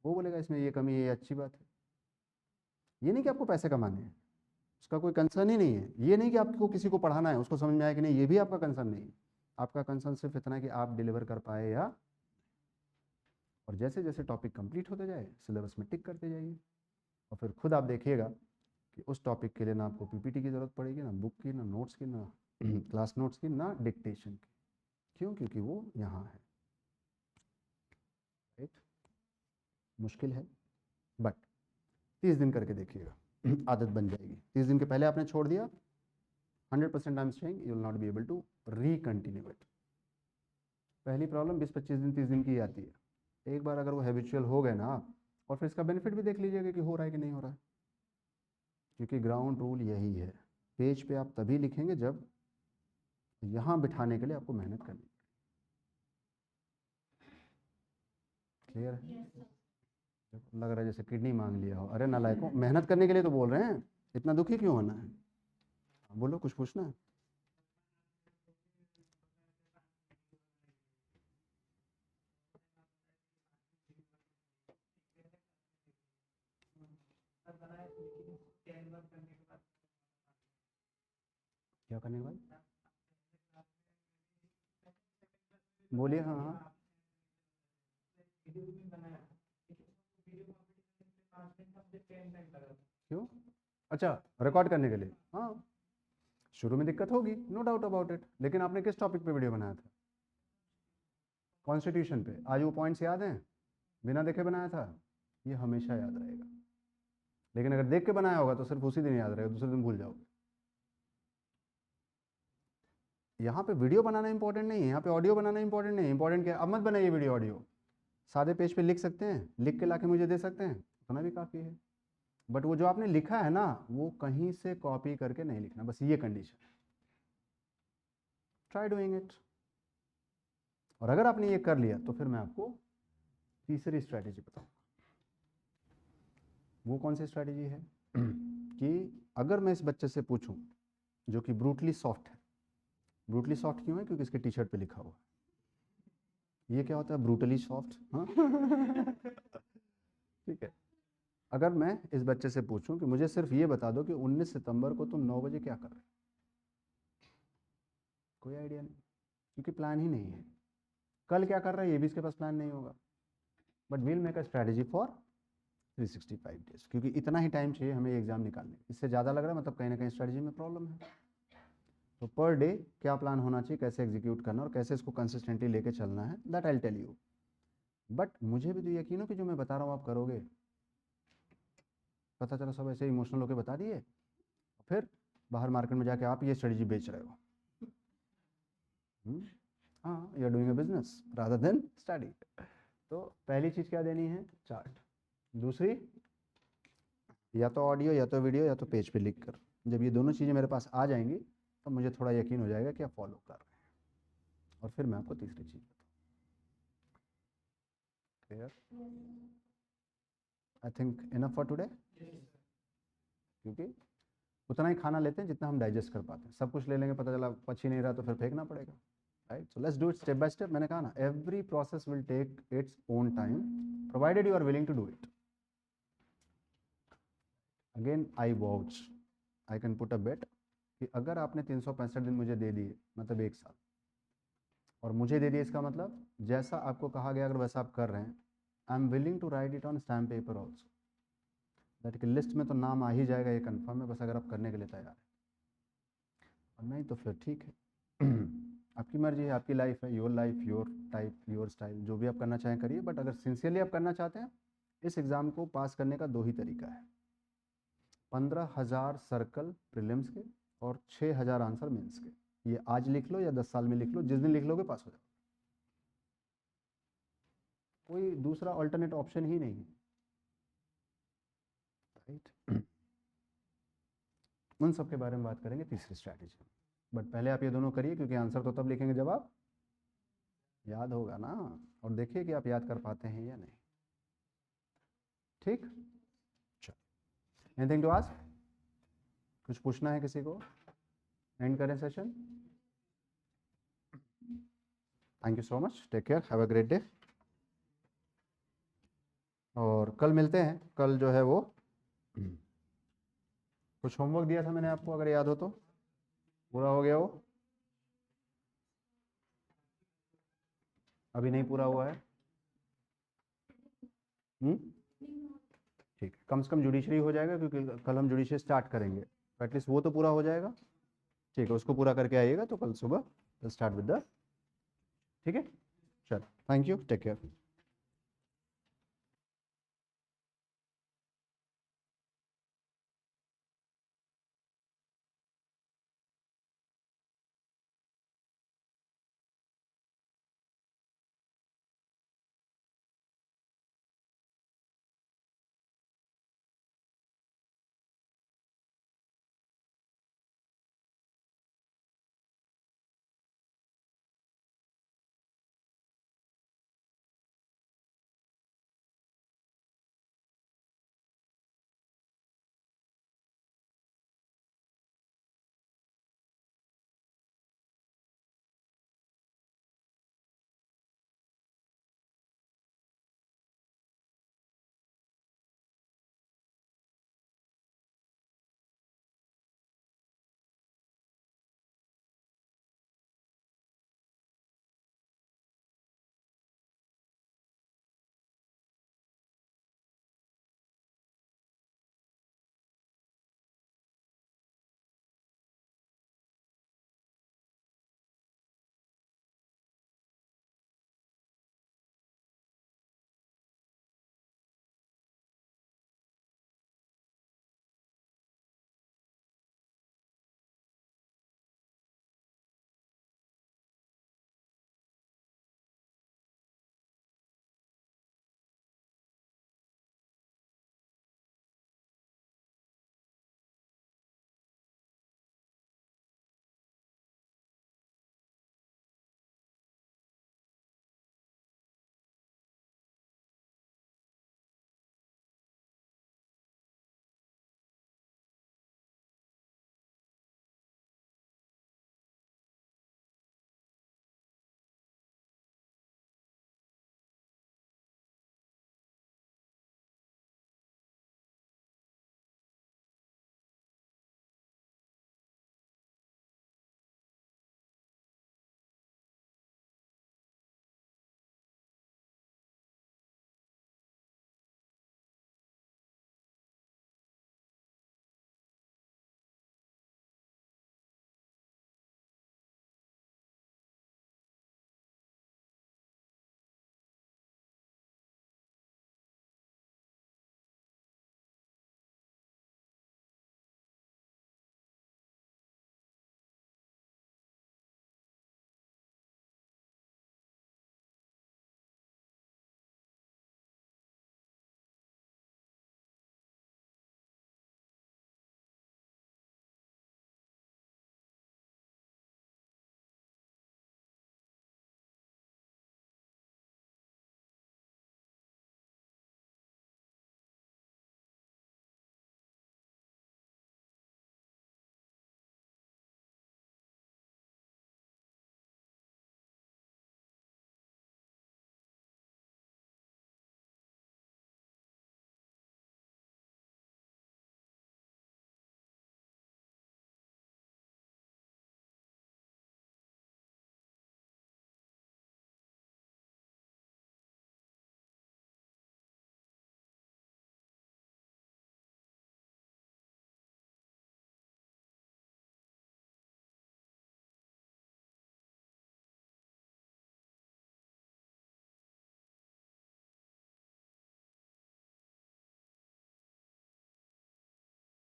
[SPEAKER 1] वो बोलेगा इसमें ये कमी है, ये अच्छी बात है। ये नहीं कि आपको पैसे कमाने हैं, उसका कोई कंसर्न ही नहीं है। ये नहीं कि आपको किसी को पढ़ाना है, उसको समझ में आया कि नहीं, ये भी आपका कंसर्न नहीं है। आपका कंसर्न सिर्फ इतना है कि आप डिलीवर कर पाए या, और जैसे जैसे टॉपिक कंप्लीट होते जाए सिलेबस में टिक करते जाइए, और फिर खुद आप देखिएगा कि उस टॉपिक के लिए ना आपको पीपीटी की ज़रूरत पड़ेगी, ना बुक की, ना नोट्स की, ना क्लास नोट्स की, ना डिक्टेशन की। क्यों? क्योंकि वो यहाँ है। राइट? मुश्किल है, बट 30 दिन करके देखिएगा, आदत बन जाएगी। 30 दिन के पहले आपने छोड़ दिया, 100% I am saying you will not be able to recontinue it. पहली प्रॉब्लम 20-25 दिन 30 दिन की आती है। एक बार अगर वो हैबिचुअल हो गए ना आप, और फिर इसका बेनिफिट भी देख लीजिएगा कि हो रहा है कि नहीं हो रहा है। क्योंकि ग्राउंड रूल यही है, पेज पे आप तभी लिखेंगे जब यहाँ बिठाने के लिए आपको मेहनत करनी। क्लियर है? लग रहा है जैसे किडनी मांग लिया हो। अरे नालायकों, मेहनत करने के लिए तो बोल रहे हैं, इतना दुखी क्यों होना है? बोलो, कुछ पूछना है? क्या करने के बाद? बोलिए। हाँ हाँ। क्यों? अच्छा, रिकॉर्ड करने के लिए। हाँ, शुरू में दिक्कत होगी, नो डाउट अबाउट इट, लेकिन आपने किस टॉपिक पे वीडियो बनाया था? कॉन्स्टिट्यूशन पे। आज वो पॉइंट्स याद हैं? बिना देखे बनाया था? ये हमेशा याद रहेगा। लेकिन अगर देख के बनाया होगा तो सिर्फ उसी दिन याद रहेगा, दूसरे दिन भूल जाओगे। यहाँ पे वीडियो बनाना इंपॉर्टेंट नहीं है, यहाँ पे ऑडियो बनाना इंपॉर्टेंट नहीं है। इंपॉर्टेंट क्या? अब मत बनाइए वीडियो ऑडियो, सादे पेज पे लिख सकते हैं, लिख के लाके मुझे दे सकते हैं, उतना भी काफ़ी है। बट वो जो आपने लिखा है ना, वो कहीं से कॉपी करके नहीं लिखना, बस ये कंडीशन। Try doing it. और अगर आपने ये कर लिया तो फिर मैं आपको तीसरी स्ट्रैटेजी बताऊँ। वो कौन सी स्ट्रैटेजी है? कि अगर मैं इस बच्चे से पूछूं जो कि ब्रूटली सॉफ्ट है, ब्रूटली सॉफ्ट क्यों है? क्योंकि इसके टी शर्ट पे लिखा हुआ है। ये क्या होता है ब्रूटली सॉफ्ट? हाँ ठीक है। अगर मैं इस बच्चे से पूछूं कि मुझे सिर्फ ये बता दो कि 19 सितंबर को तुम 9 बजे क्या कर रहे हो, कोई आइडिया नहीं, क्योंकि प्लान ही नहीं है। कल क्या कर रहा है ये भी इसके पास प्लान नहीं होगा। But will make a strategy for 365 days, क्योंकि इतना ही टाइम चाहिए हमें एग्जाम निकालने। इससे ज़्यादा लग रहा है मतलब कहीं ना कहीं स्ट्रैटेजी में प्रॉब्लम है। तो पर डे क्या प्लान होना चाहिए, कैसे एग्जीक्यूट करना और कैसे इसको कंसिस्टेंटली लेके चलना है, that I tell you. But मुझे भी तो यकीन हो कि जो मैं बता रहा हूँ आप करोगे। पता चला सब ऐसे इमोशनल होकर बता दिए, फिर बाहर मार्केट में जाके आप ये स्ट्रेटजी बेच रहे हो। हाँ, you are doing a business rather than study. तो पहली चीज़ क्या देनी है? चार्ट। दूसरी, या तो ऑडियो या तो वीडियो या तो पेज पे लिख कर। जब ये दोनों चीज़ें मेरे पास आ जाएंगी तो मुझे थोड़ा यकीन हो जाएगा कि आप फॉलो कर रहे हैं। और फिर मैं आपको तीसरी चीज़ बताऊँ। Clear? I think enough for today. क्योंकि उतना ही खाना लेते हैं जितना हम डाइजेस्ट कर पाते हैं। सब कुछ ले लेंगे, पता चला पच ही नहीं रहा, तो फिर फेंकना पड़ेगा। Right? So let's do it step by step. मैंने कहा ना, every process will take its own time provided you are willing to do it. Again I vouch, I can put a bet कि अगर आपने 365 दिन मुझे दे दिए, मतलब 1 साल, और मुझे दे दिए, इसका मतलब जैसा आपको कहा गया अगर वैसा आप कर रहे हैं, I am willing to write it on stamp paper also. That कि लिस्ट में तो नाम आ ही जाएगा, ये कन्फर्म है, बस अगर आप करने के लिए तैयार है। और नहीं तो फिर ठीक है आपकी मर्जी है, आपकी लाइफ है, your life, your type, your style, जो भी आप करना चाहें करिए। बट अगर सिंसियरली आप करना चाहते हैं, इस एग्ज़ाम को पास करने का 2 ही तरीका है। 15,000 सर्कल प्रीलिम्स के और 6,000 आंसर मेंस के। ये आज लिख लो या 10 साल में लिख लो, जिस दिन लिख लोगे पास हो जाओ। कोई दूसरा अल्टरनेट ऑप्शन ही नहीं है। राइट? उन सब के बारे में बात करेंगे तीसरी स्ट्रैटेजी। बट पहले आप ये दोनों करिए, क्योंकि आंसर तो तब लिखेंगे जब आप याद होगा ना, और देखिए कि आप याद कर पाते हैं या नहीं। ठीक, चलो, एनीथिंग टू आस्क, कुछ पूछना है किसी को? एंड करें session. Thank you so much, take care, have a great day. और कल मिलते हैं। कल जो है वो कुछ होमवर्क दिया था मैंने आपको, अगर याद हो तो, पूरा हो गया वो? अभी नहीं पूरा हुआ है? ठीक है, कम से कम जुडिशरी हो जाएगा, क्योंकि कल हम जुडिशरी स्टार्ट करेंगे, तो एटलीस्ट वो तो पूरा हो जाएगा। ठीक है, उसको पूरा करके आइएगा, तो कल सुबह स्टार्ट विद द, ठीक है, चलो, थैंक यू, टेक केयर।